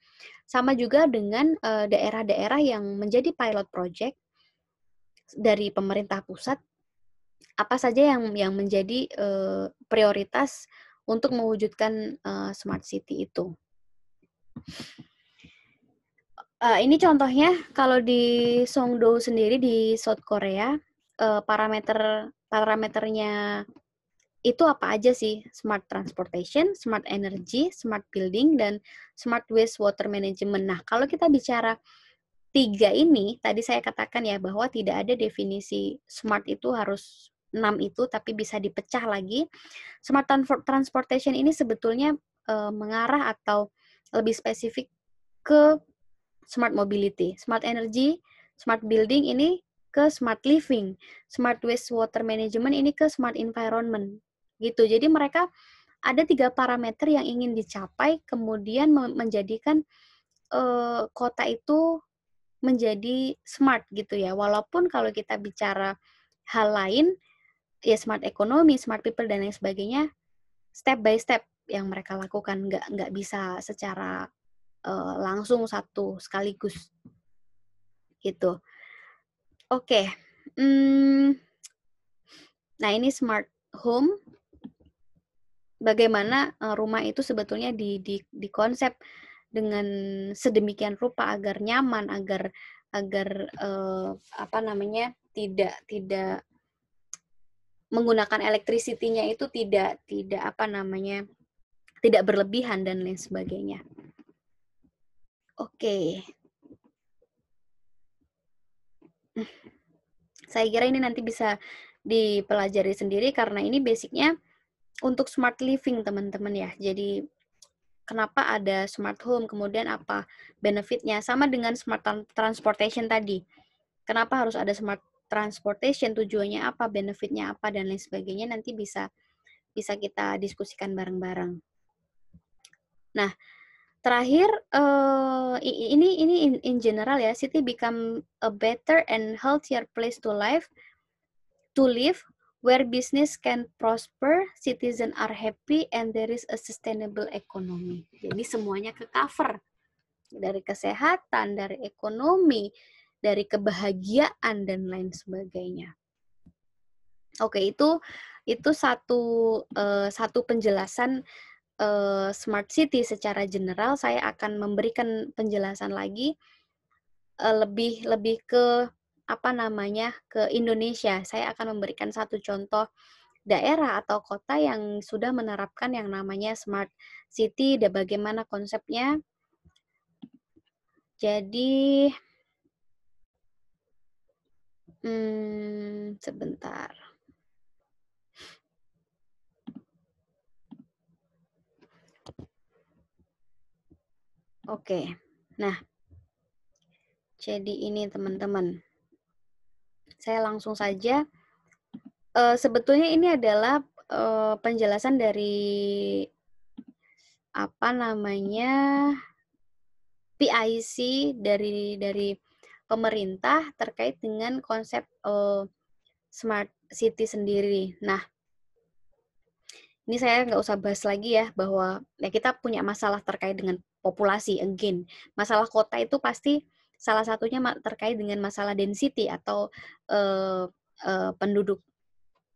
Sama juga dengan daerah-daerah yang menjadi pilot project dari pemerintah pusat, apa saja yang menjadi prioritas untuk mewujudkan smart city itu. Ini contohnya kalau di Songdo sendiri di South Korea, parameternya itu apa aja sih? Smart transportation, smart energy, smart building, dan smart wastewater management. Nah, kalau kita bicara 3 ini, tadi saya katakan ya bahwa tidak ada definisi smart itu harus 6 itu, tapi bisa dipecah lagi. Smart transportation ini sebetulnya mengarah atau lebih spesifik ke smart mobility. Smart energy, smart building ini ke smart living. Smart wastewater management ini ke smart environment. Gitu. Jadi mereka ada 3 parameter yang ingin dicapai, kemudian menjadikan kota itu menjadi smart gitu ya. Walaupun kalau kita bicara hal lain, ya smart ekonomi, smart people dan lain sebagainya, step by step yang mereka lakukan, nggak bisa secara langsung satu sekaligus gitu. Oke, nah ini smart home. Bagaimana rumah itu sebetulnya dikonsep dengan sedemikian rupa agar nyaman, agar tidak menggunakan electricity-nya itu tidak berlebihan dan lain sebagainya. Oke. Saya kira ini nanti bisa dipelajari sendiri karena ini basicnya untuk smart living teman-teman ya. Jadi kenapa ada smart home, kemudian apa benefitnya, sama dengan smart transportation tadi. Kenapa harus ada smart transportation, tujuannya apa, benefitnya apa, dan lain sebagainya, nanti bisa kita diskusikan bareng-bareng. Nah, terakhir, ini in general ya, city become a better and healthier place to live, where business can prosper, citizens are happy, and there is a sustainable economy. Jadi semuanya ke-cover. Dari kesehatan, dari ekonomi, dari kebahagiaan, dan lain sebagainya. Oke, itu satu penjelasan smart city secara general. Saya akan memberikan penjelasan lagi lebih ke ke Indonesia. Saya akan memberikan satu contoh daerah atau kota yang sudah menerapkan yang namanya smart city dan bagaimana konsepnya. Jadi sebentar. Oke. Nah, jadi ini teman-teman. Saya langsung saja. Sebetulnya ini adalah penjelasan dari PIC dari pemerintah terkait dengan konsep smart city sendiri. Nah, ini saya nggak usah bahas lagi ya bahwa ya kita punya masalah terkait dengan populasi. Again, masalah kota itu pasti salah satunya terkait dengan masalah density atau penduduk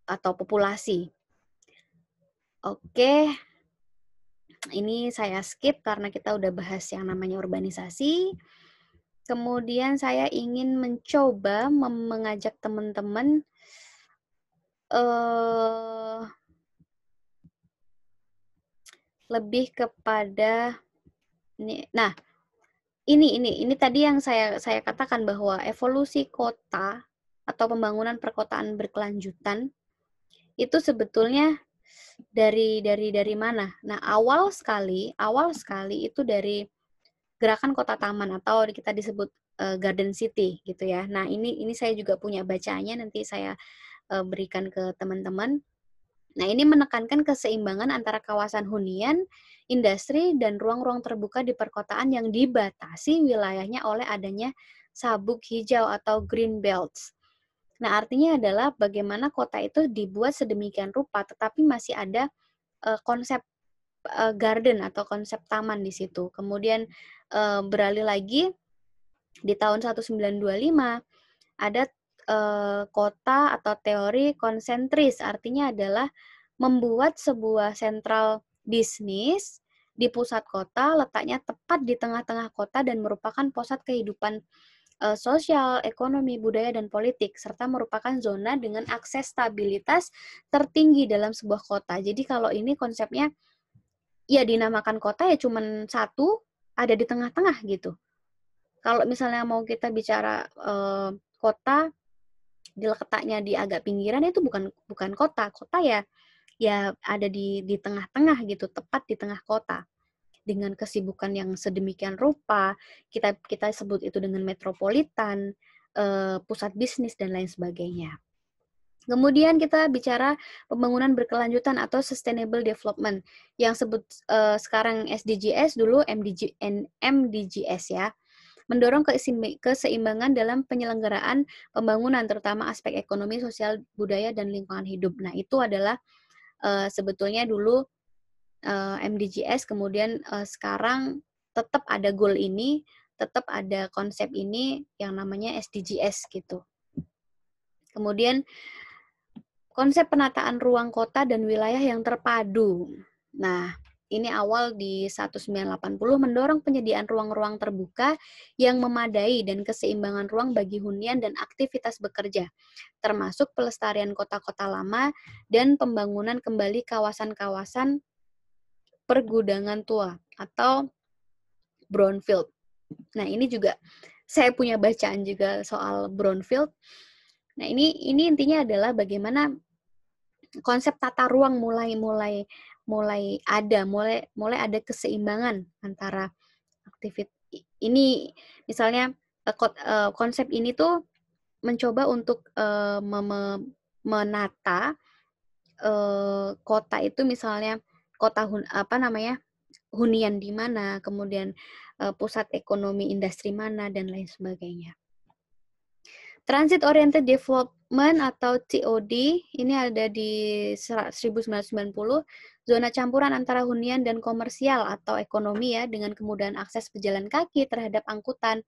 atau populasi. Oke, ini saya skip karena kita udah bahas yang namanya urbanisasi. Kemudian saya ingin mencoba mengajak teman-teman lebih kepada ini. Nah, ini tadi yang saya katakan bahwa evolusi kota atau pembangunan perkotaan berkelanjutan itu sebetulnya dari mana? Nah, awal sekali itu dari gerakan kota taman atau kita disebut garden city gitu ya. Nah, ini saya juga punya bacaannya, nanti saya berikan ke teman-teman. Nah, ini menekankan keseimbangan antara kawasan hunian, industri, dan ruang-ruang terbuka di perkotaan yang dibatasi wilayahnya oleh adanya sabuk hijau atau green belts. Nah, artinya adalah bagaimana kota itu dibuat sedemikian rupa, tetapi masih ada konsep garden atau konsep taman di situ. Kemudian beralih lagi di tahun 1925 ada kota atau teori konsentris, artinya adalah membuat sebuah sentral bisnis di pusat kota, letaknya tepat di tengah-tengah kota dan merupakan pusat kehidupan sosial, ekonomi, budaya, dan politik, serta merupakan zona dengan akses stabilitas tertinggi dalam sebuah kota. Jadi kalau ini konsepnya, ya dinamakan kota ya cuman satu, ada di tengah-tengah gitu. Kalau misalnya mau kita bicara kota, letaknya di agak pinggiran itu bukan kota. Kota ya ada di tengah-tengah gitu, tepat di tengah kota. Dengan kesibukan yang sedemikian rupa, kita sebut itu dengan metropolitan, pusat bisnis dan lain sebagainya. Kemudian kita bicara pembangunan berkelanjutan atau sustainable development yang sebut sekarang SDGs, dulu MDGs ya. Mendorong keseimbangan dalam penyelenggaraan pembangunan, terutama aspek ekonomi, sosial, budaya, dan lingkungan hidup. Nah, itu adalah sebetulnya dulu MDGs, kemudian sekarang tetap ada goal ini, tetap ada konsep ini yang namanya SDGs gitu. Kemudian konsep penataan ruang kota dan wilayah yang terpadu. Nah, ini awal di 1980 mendorong penyediaan ruang-ruang terbuka yang memadai dan keseimbangan ruang bagi hunian dan aktivitas bekerja, termasuk pelestarian kota-kota lama dan pembangunan kembali kawasan-kawasan pergudangan tua atau brownfield. Nah, ini juga saya punya bacaan juga soal brownfield. Nah, ini intinya adalah bagaimana konsep tata ruang mulai ada keseimbangan antara aktivitas ini, misalnya konsep ini tuh mencoba untuk menata kota itu, misalnya kota hunian di mana, kemudian pusat ekonomi industri mana dan lain sebagainya. Transit Oriented Development atau TOD ini ada di 1990, zona campuran antara hunian dan komersial atau ekonomi ya, dengan kemudahan akses pejalan kaki terhadap angkutan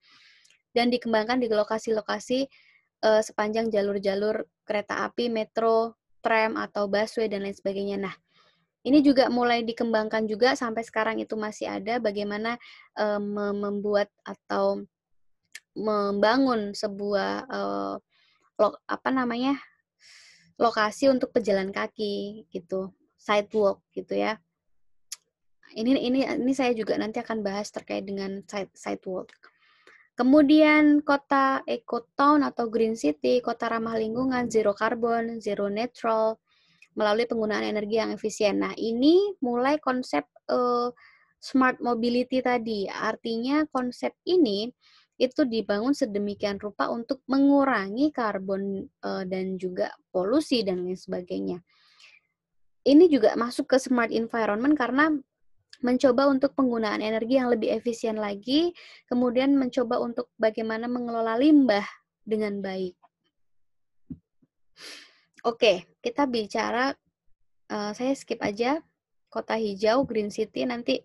dan dikembangkan di lokasi-lokasi sepanjang jalur-jalur kereta api, metro, tram atau busway dan lain sebagainya. Nah, ini juga mulai dikembangkan juga sampai sekarang itu masih ada, bagaimana membuat atau membangun sebuah lokasi untuk pejalan kaki gitu, sidewalk gitu ya. Ini saya juga nanti akan bahas terkait dengan sidewalk. Kemudian kota eco-town atau green city, kota ramah lingkungan, zero carbon, zero neutral, melalui penggunaan energi yang efisien. Nah, ini mulai konsep smart mobility tadi. Artinya konsep ini itu dibangun sedemikian rupa untuk mengurangi karbon dan juga polusi dan lain sebagainya. Ini juga masuk ke smart environment karena mencoba untuk penggunaan energi yang lebih efisien lagi, kemudian mencoba untuk bagaimana mengelola limbah dengan baik. Oke, kita bicara, saya skip aja kota hijau, green city, nanti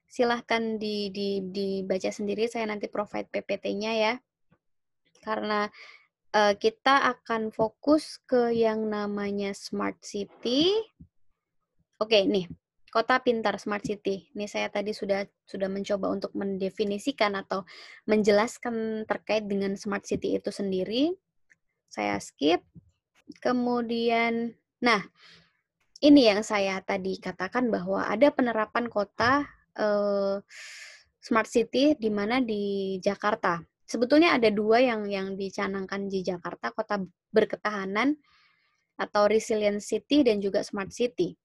silahkan dibaca sendiri, saya nanti provide PPT-nya ya. Karena kita akan fokus ke yang namanya smart city. Oke, nih, kota pintar smart city. Ini saya tadi sudah mencoba untuk mendefinisikan atau menjelaskan terkait dengan smart city itu sendiri. Saya skip. Kemudian, nah, ini yang saya tadi katakan bahwa ada penerapan kota smart city di mana di Jakarta. Sebetulnya ada dua yang dicanangkan di Jakarta, kota berketahanan atau resilient city dan juga smart city.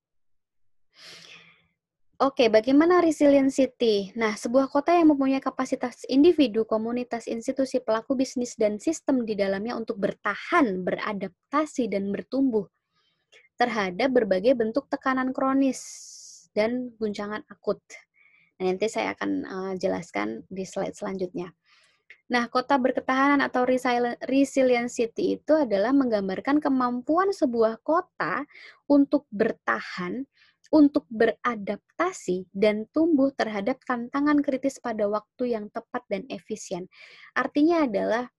Oke, bagaimana resilient city? Nah, sebuah kota yang mempunyai kapasitas individu, komunitas, institusi, pelaku bisnis, dan sistem di dalamnya untuk bertahan, beradaptasi, dan bertumbuh terhadap berbagai bentuk tekanan kronis dan guncangan akut. Nah, nanti saya akan jelaskan di slide selanjutnya. Nah, kota berketahanan atau resilient city itu adalah menggambarkan kemampuan sebuah kota untuk bertahan, untuk beradaptasi, dan tumbuh terhadap tantangan kritis pada waktu yang tepat dan efisien. Artinya adalah,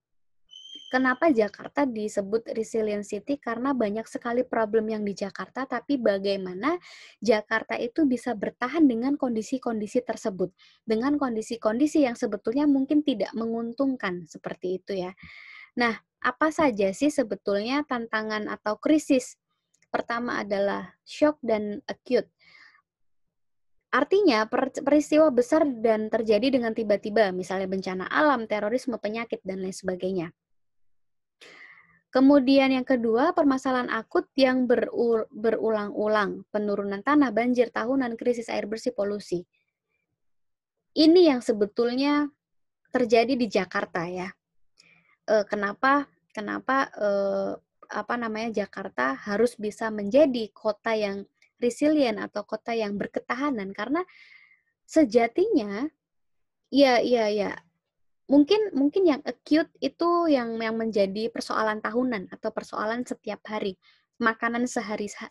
kenapa Jakarta disebut resilient city? Karena banyak sekali problem yang di Jakarta, tapi bagaimana Jakarta itu bisa bertahan dengan kondisi-kondisi tersebut, dengan kondisi-kondisi yang sebetulnya mungkin tidak menguntungkan, seperti itu ya. Nah, apa saja sih sebetulnya tantangan atau krisis? Pertama adalah shock dan acute. Artinya, peristiwa besar dan terjadi dengan tiba-tiba, misalnya bencana alam, terorisme, penyakit, dan lain sebagainya. Kemudian yang kedua, permasalahan akut yang berulang-ulang, penurunan tanah, banjir tahunan, krisis air bersih, polusi. Ini yang sebetulnya terjadi di Jakarta ya. Kenapa Jakarta harus bisa menjadi kota yang resilient atau kota yang berketahanan? Karena sejatinya, ya, mungkin yang acute itu yang menjadi persoalan tahunan atau persoalan setiap hari, makanan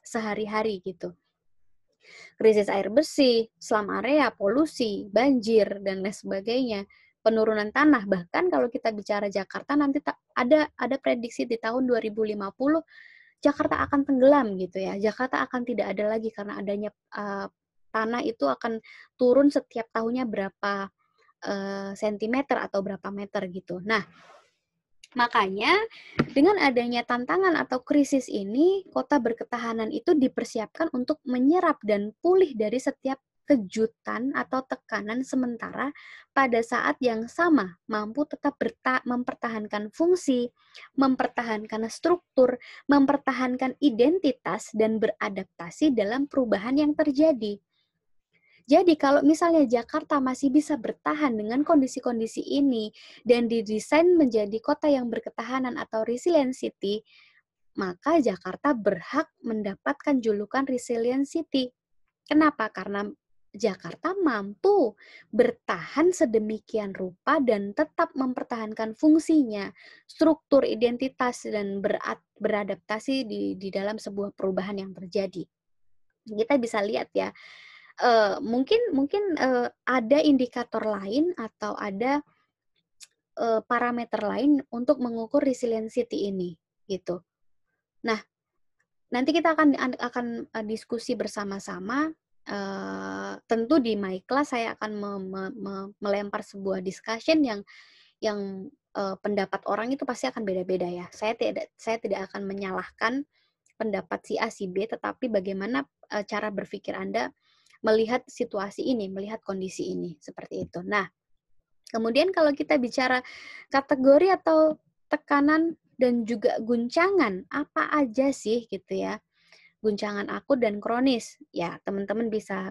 sehari-hari gitu. Krisis air bersih, slum area, polusi, banjir, dan lain sebagainya. Penurunan tanah, bahkan kalau kita bicara Jakarta nanti ada prediksi di tahun 2050 Jakarta akan tenggelam gitu ya. Jakarta akan tidak ada lagi karena adanya tanah itu akan turun setiap tahunnya berapa sentimeter atau berapa meter gitu. Nah, makanya dengan adanya tantangan atau krisis ini, kota berketahanan itu dipersiapkan untuk menyerap dan pulih dari setiap kejutan atau tekanan sementara pada saat yang sama mampu tetap mempertahankan fungsi, mempertahankan struktur, mempertahankan identitas, dan beradaptasi dalam perubahan yang terjadi. Jadi kalau misalnya Jakarta masih bisa bertahan dengan kondisi-kondisi ini dan didesain menjadi kota yang berketahanan atau resilient city, maka Jakarta berhak mendapatkan julukan resilient city. Kenapa? Karena Jakarta mampu bertahan sedemikian rupa dan tetap mempertahankan fungsinya, struktur, identitas, dan beradaptasi di dalam sebuah perubahan yang terjadi. Kita bisa lihat ya, mungkin ada indikator lain atau ada parameter lain untuk mengukur resiliency ini gitu. Nah, nanti kita akan diskusi bersama-sama. Tentu di my class saya akan melempar sebuah discussion yang pendapat orang itu pasti akan beda-beda ya. Saya tidak akan menyalahkan pendapat si A si B, tetapi bagaimana cara berpikir Anda melihat situasi ini, melihat kondisi ini, seperti itu. Nah, kemudian kalau kita bicara kategori atau tekanan dan juga guncangan, apa aja sih gitu ya? Guncangan akut dan kronis. Ya, teman-teman bisa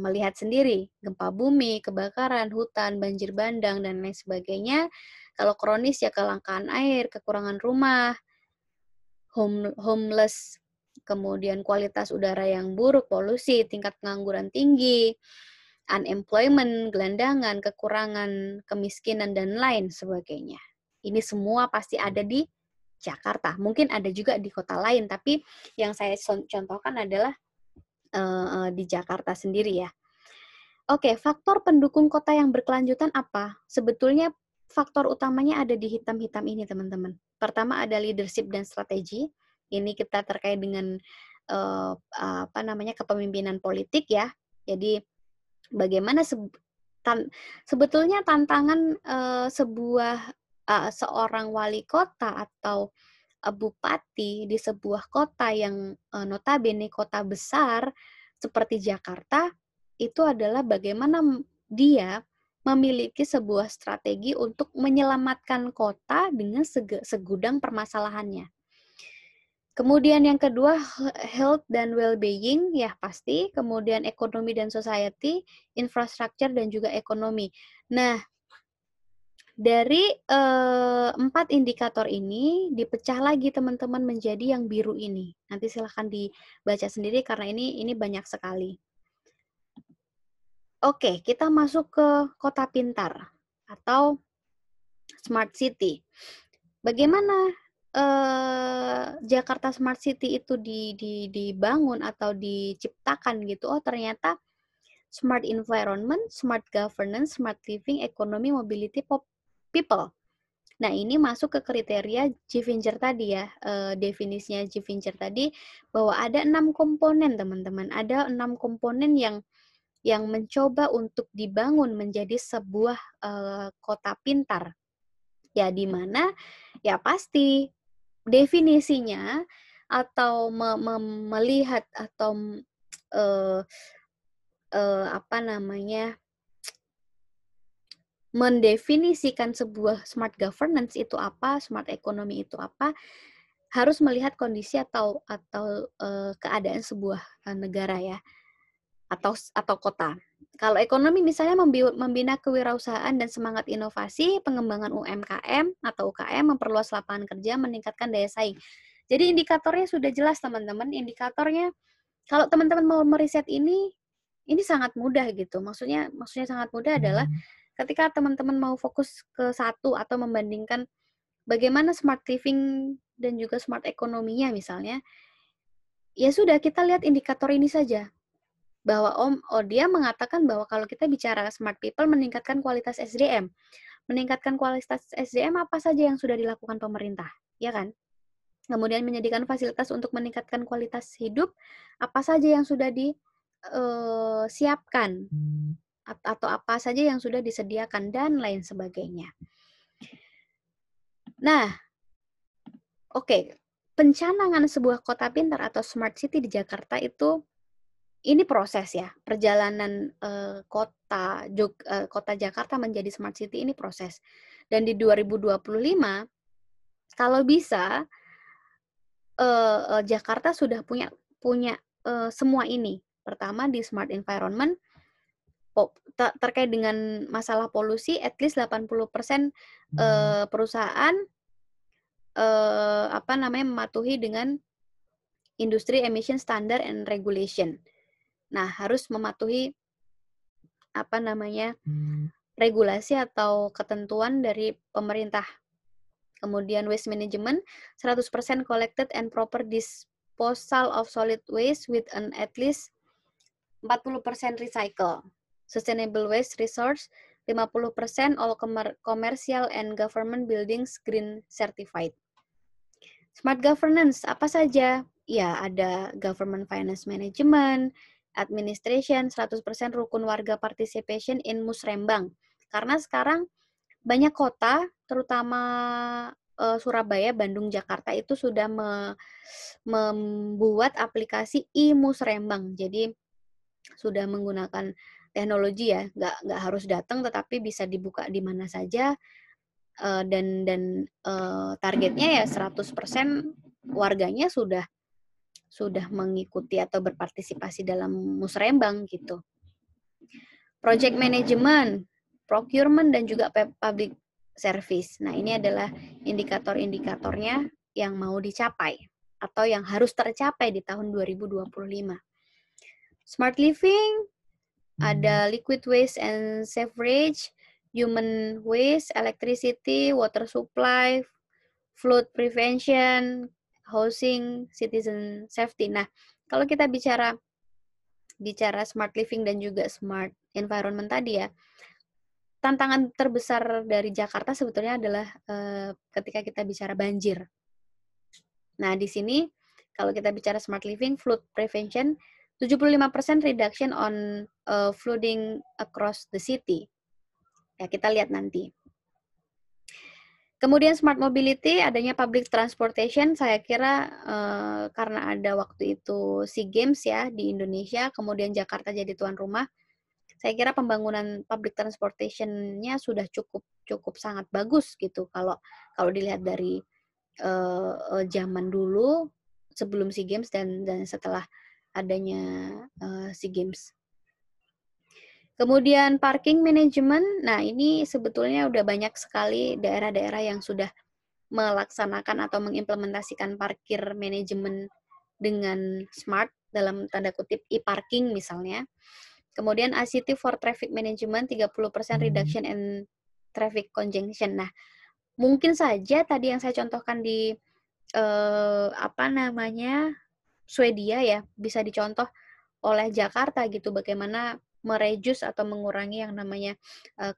melihat sendiri, gempa bumi, kebakaran, hutan, banjir bandang, dan lain sebagainya. Kalau kronis ya kelangkaan air, kekurangan rumah, homeless, kemudian kualitas udara yang buruk, polusi, tingkat pengangguran tinggi, unemployment, gelandangan, kekurangan, kemiskinan, dan lain sebagainya. Ini semua pasti ada di Jakarta. Mungkin ada juga di kota lain, tapi yang saya contohkan adalah di Jakarta sendiri ya. Oke, faktor pendukung kota yang berkelanjutan apa? Sebetulnya faktor utamanya ada di hitam-hitam ini, teman-teman. Pertama ada leadership dan strategi. Ini kita terkait dengan kepemimpinan politik ya. Jadi bagaimana sebetulnya tantangan seorang wali kota atau bupati di sebuah kota yang notabene kota besar seperti Jakarta itu adalah bagaimana dia memiliki sebuah strategi untuk menyelamatkan kota dengan segudang permasalahannya. Kemudian yang kedua, health dan well-being, ya pasti. Kemudian ekonomi dan society, infrastructure dan juga ekonomi. Nah, dari 4 indikator ini dipecah lagi teman-teman menjadi yang biru ini. Nanti silahkan dibaca sendiri karena ini banyak sekali. Oke, kita masuk ke kota pintar atau smart city. Bagaimana Jakarta Smart City itu dibangun atau diciptakan gitu? Oh, ternyata smart environment, smart governance, smart living, economy, mobility, people. Nah, ini masuk ke kriteria Givinger tadi ya, definisinya Givinger tadi bahwa ada 6 komponen, teman-teman. Ada 6 komponen yang mencoba untuk dibangun menjadi sebuah kota pintar. Ya, di mana ya pasti definisinya atau melihat atau mendefinisikan sebuah smart governance itu apa, smart economy itu apa, harus melihat kondisi atau keadaan sebuah negara ya, atau kota. Kalau ekonomi misalnya membina kewirausahaan dan semangat inovasi, pengembangan UMKM atau UKM, memperluas lapangan kerja, meningkatkan daya saing. Jadi indikatornya sudah jelas teman-teman, indikatornya kalau teman-teman mau meriset ini sangat mudah gitu. Maksudnya sangat mudah adalah ketika teman-teman mau fokus ke satu atau membandingkan bagaimana smart living dan juga smart ekonominya misalnya, ya sudah kita lihat indikator ini saja. Bahwa dia mengatakan bahwa kalau kita bicara smart people meningkatkan kualitas SDM. Meningkatkan kualitas SDM apa saja yang sudah dilakukan pemerintah, ya kan? Kemudian menyediakan fasilitas untuk meningkatkan kualitas hidup, apa saja yang sudah disiapkan atau apa saja yang sudah disediakan dan lain sebagainya. Nah, oke. Pencanangan sebuah kota pintar atau smart city di Jakarta itu ini proses ya, perjalanan kota Jakarta menjadi smart city ini proses. Dan di 2025 kalau bisa Jakarta sudah punya semua ini. Pertama di smart environment terkait dengan masalah polusi, at least 80% perusahaan mematuhi dengan industri emission standard and regulation. Nah, harus mematuhi regulasi atau ketentuan dari pemerintah. Kemudian waste management, 100% collected and proper disposal of solid waste with an at least 40% recycle. Sustainable waste resource, 50% all commercial and government buildings green certified. Smart governance, apa saja? Ya, ada government finance management, administration, 100% rukun warga participation in musrembang. Karena sekarang banyak kota, terutama Surabaya, Bandung, Jakarta itu sudah membuat aplikasi e-musrembang. Jadi sudah menggunakan teknologi ya, nggak harus datang tetapi bisa dibuka di mana saja. Dan targetnya ya 100% warganya sudah mengikuti atau berpartisipasi dalam musrembang gitu. Project management, procurement dan juga public service. Nah, ini adalah indikator-indikatornya yang mau dicapai atau yang harus tercapai di tahun 2025. Smart living, ada liquid waste and sewerage, human waste, electricity, water supply, flood prevention, housing, citizen safety. Nah, kalau kita bicara smart living dan juga smart environment tadi ya, tantangan terbesar dari Jakarta sebetulnya adalah ketika kita bicara banjir. Nah, di sini kalau kita bicara smart living, flood prevention, 75% reduction on flooding across the city. Ya, kita lihat nanti. Kemudian smart mobility, adanya public transportation, saya kira karena ada waktu itu SEA Games ya di Indonesia, kemudian Jakarta jadi tuan rumah, saya kira pembangunan public transportation-nya sudah cukup sangat bagus gitu kalau dilihat dari zaman dulu sebelum SEA Games dan setelah adanya SEA Games. Kemudian parking management, nah ini sebetulnya udah banyak sekali daerah-daerah yang sudah melaksanakan atau mengimplementasikan parkir manajemen dengan smart dalam tanda kutip e-parking misalnya. Kemudian ICT for traffic management 30% reduction in traffic congestion. Nah, mungkin saja tadi yang saya contohkan di Swedia ya bisa dicontoh oleh Jakarta gitu, bagaimana mereduce atau mengurangi yang namanya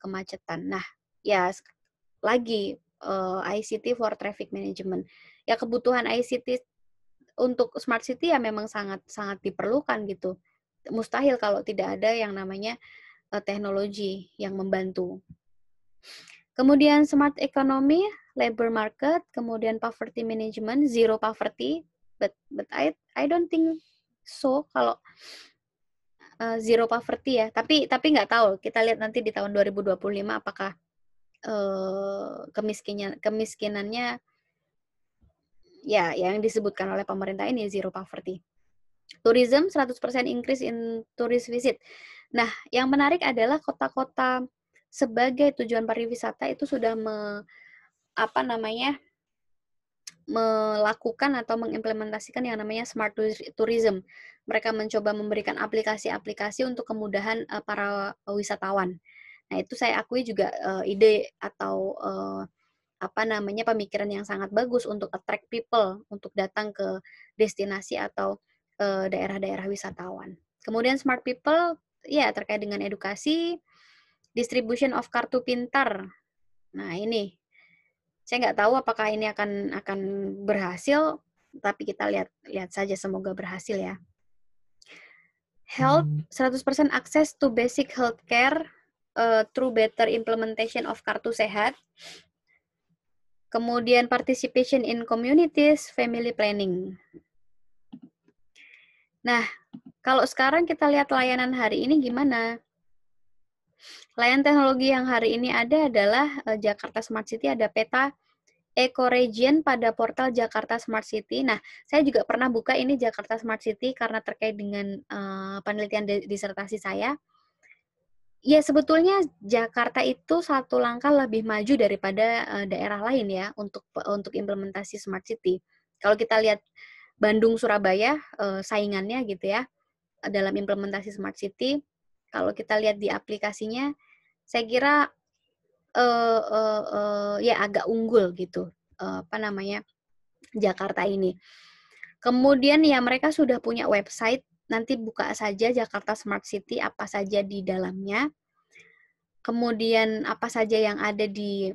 kemacetan. Nah, ya lagi ICT for traffic management. Ya kebutuhan ICT untuk smart city ya memang sangat diperlukan gitu. Mustahil kalau tidak ada yang namanya teknologi yang membantu. Kemudian smart economy, labor market, kemudian poverty management, zero poverty, but I don't think so kalau zero poverty ya. Tapi nggak tahu. Kita lihat nanti di tahun 2025 apakah kemiskinannya ya yang disebutkan oleh pemerintah ini zero poverty. Tourism 100% increase in tourist visit. Nah, yang menarik adalah kota-kota sebagai tujuan pariwisata itu sudah melakukan atau mengimplementasikan yang namanya smart tourism. Mereka mencoba memberikan aplikasi-aplikasi untuk kemudahan para wisatawan. Nah, itu saya akui juga ide atau pemikiran yang sangat bagus untuk attract people untuk datang ke destinasi atau daerah-daerah wisatawan. Kemudian smart people ya terkait dengan edukasi, distribution of kartu pintar. Nah, ini saya nggak tahu apakah ini akan berhasil, tapi kita lihat saja, semoga berhasil ya. Health 100% access to basic healthcare through better implementation of kartu sehat. Kemudian participation in communities, family planning. Nah, kalau sekarang kita lihat layanan hari ini gimana? Layanan teknologi yang hari ini ada adalah Jakarta Smart City, ada peta ecoregion pada portal Jakarta Smart City. Nah, saya juga pernah buka ini Jakarta Smart City karena terkait dengan penelitian disertasi saya. Ya, sebetulnya Jakarta itu satu langkah lebih maju daripada daerah lain ya untuk implementasi Smart City. Kalau kita lihat Bandung, Surabaya, saingannya gitu ya, dalam implementasi Smart City, kalau kita lihat di aplikasinya, saya kira ya agak unggul gitu, Jakarta ini. Kemudian ya mereka sudah punya website, nanti buka saja Jakarta Smart City, apa saja di dalamnya. Kemudian apa saja yang ada di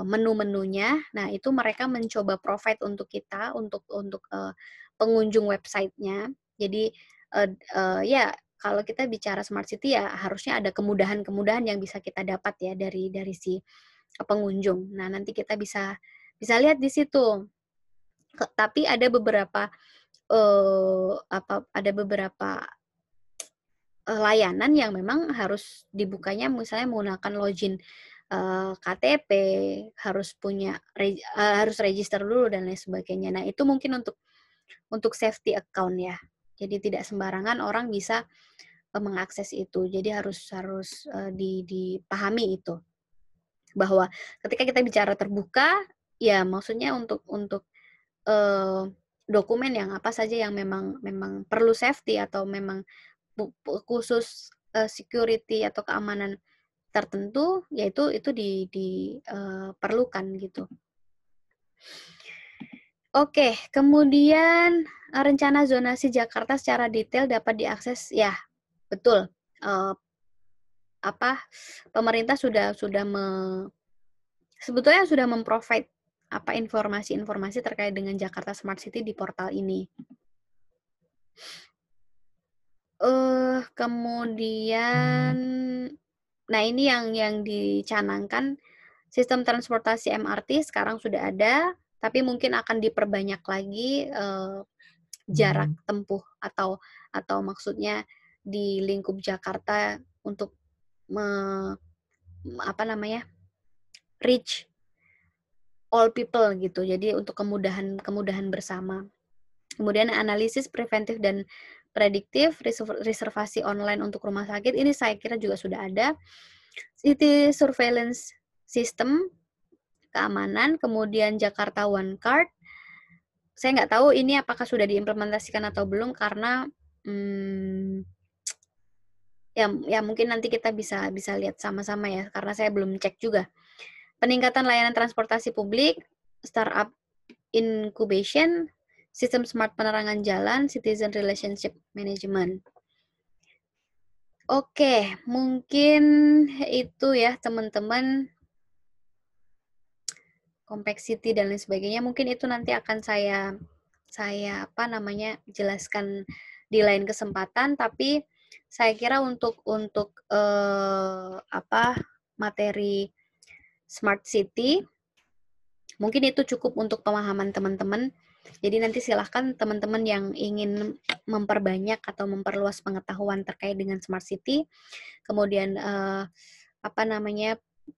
menu-menunya. Nah, itu mereka mencoba provide untuk kita, untuk pengunjung websitenya. Jadi ya kalau kita bicara smart city ya harusnya ada kemudahan-kemudahan yang bisa kita dapat ya dari si pengunjung. Nah, nanti kita bisa lihat di situ. Tapi ada beberapa layanan yang memang harus dibukanya misalnya menggunakan login KTP, harus harus register dulu dan lain sebagainya. Nah, itu mungkin untuk safety account ya. Jadi tidak sembarangan orang bisa mengakses itu. Jadi harus dipahami itu. Bahwa ketika kita bicara terbuka, ya maksudnya untuk dokumen yang apa saja yang memang perlu safety atau memang khusus security atau keamanan tertentu, yaitu diperlukan gitu. Oke, kemudian rencana zonasi Jakarta secara detail dapat diakses, ya betul. apa, pemerintah sebetulnya sudah memprovide apa, informasi-informasi terkait dengan Jakarta Smart City di portal ini. Kemudian nah ini yang dicanangkan, sistem transportasi MRT sekarang sudah ada, tapi mungkin akan diperbanyak lagi, jarak tempuh atau maksudnya di lingkup Jakarta untuk me apa namanya, reach all people gitu. Jadi untuk kemudahan bersama. Kemudian analisis preventif dan prediktif, reservasi online untuk rumah sakit, ini saya kira juga sudah ada. City surveillance system, keamanan, kemudian Jakarta One Card. Saya nggak tahu ini apakah sudah diimplementasikan atau belum karena ya mungkin nanti kita bisa lihat sama-sama ya karena saya belum cek juga. Peningkatan layanan transportasi publik, startup incubation, sistem smart penerangan jalan, citizen relationship management. Oke, mungkin itu ya teman-teman, complexity dan lain sebagainya. Mungkin itu nanti akan saya jelaskan di lain kesempatan. Tapi saya kira untuk materi smart city mungkin itu cukup untuk pemahaman teman-teman. Jadi nanti silahkan teman-teman yang ingin memperbanyak atau memperluas pengetahuan terkait dengan smart city, kemudian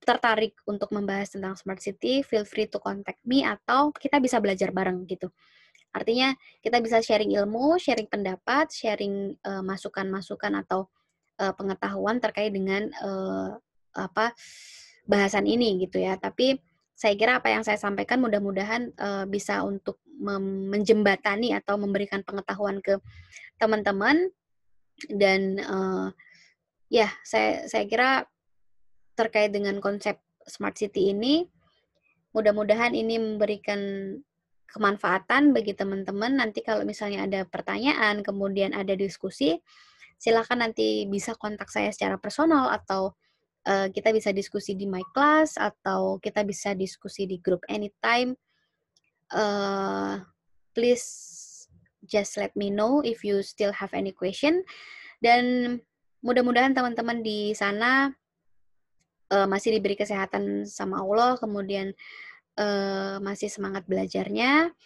tertarik untuk membahas tentang smart city, feel free to contact me atau kita bisa belajar bareng gitu. Artinya kita bisa sharing ilmu, sharing pendapat, sharing masukan-masukan atau pengetahuan terkait dengan bahasan ini gitu ya. Tapi saya kira apa yang saya sampaikan mudah-mudahan bisa untuk menjembatani atau memberikan pengetahuan ke teman-teman dan ya saya kira terkait dengan konsep smart city ini mudah-mudahan ini memberikan kemanfaatan bagi teman-teman. Nanti kalau misalnya ada pertanyaan, kemudian ada diskusi, silakan nanti bisa kontak saya secara personal atau kita bisa diskusi di my class atau kita bisa diskusi di grup anytime. Please just let me know if you still have any question. Dan mudah-mudahan teman-teman di sana masih diberi kesehatan sama Allah, kemudian masih semangat belajarnya,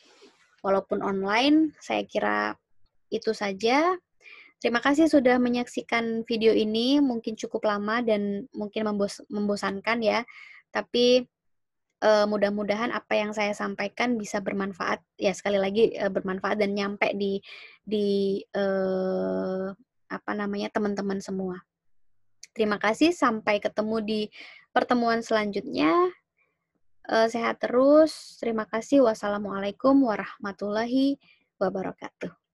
walaupun online. Saya kira itu saja. Terima kasih sudah menyaksikan video ini, mungkin cukup lama dan mungkin membosankan ya, tapi mudah-mudahan apa yang saya sampaikan bisa bermanfaat, ya sekali lagi bermanfaat dan nyampe di teman-teman semua. Terima kasih, sampai ketemu di pertemuan selanjutnya. Sehat terus, terima kasih. Wassalamualaikum warahmatullahi wabarakatuh.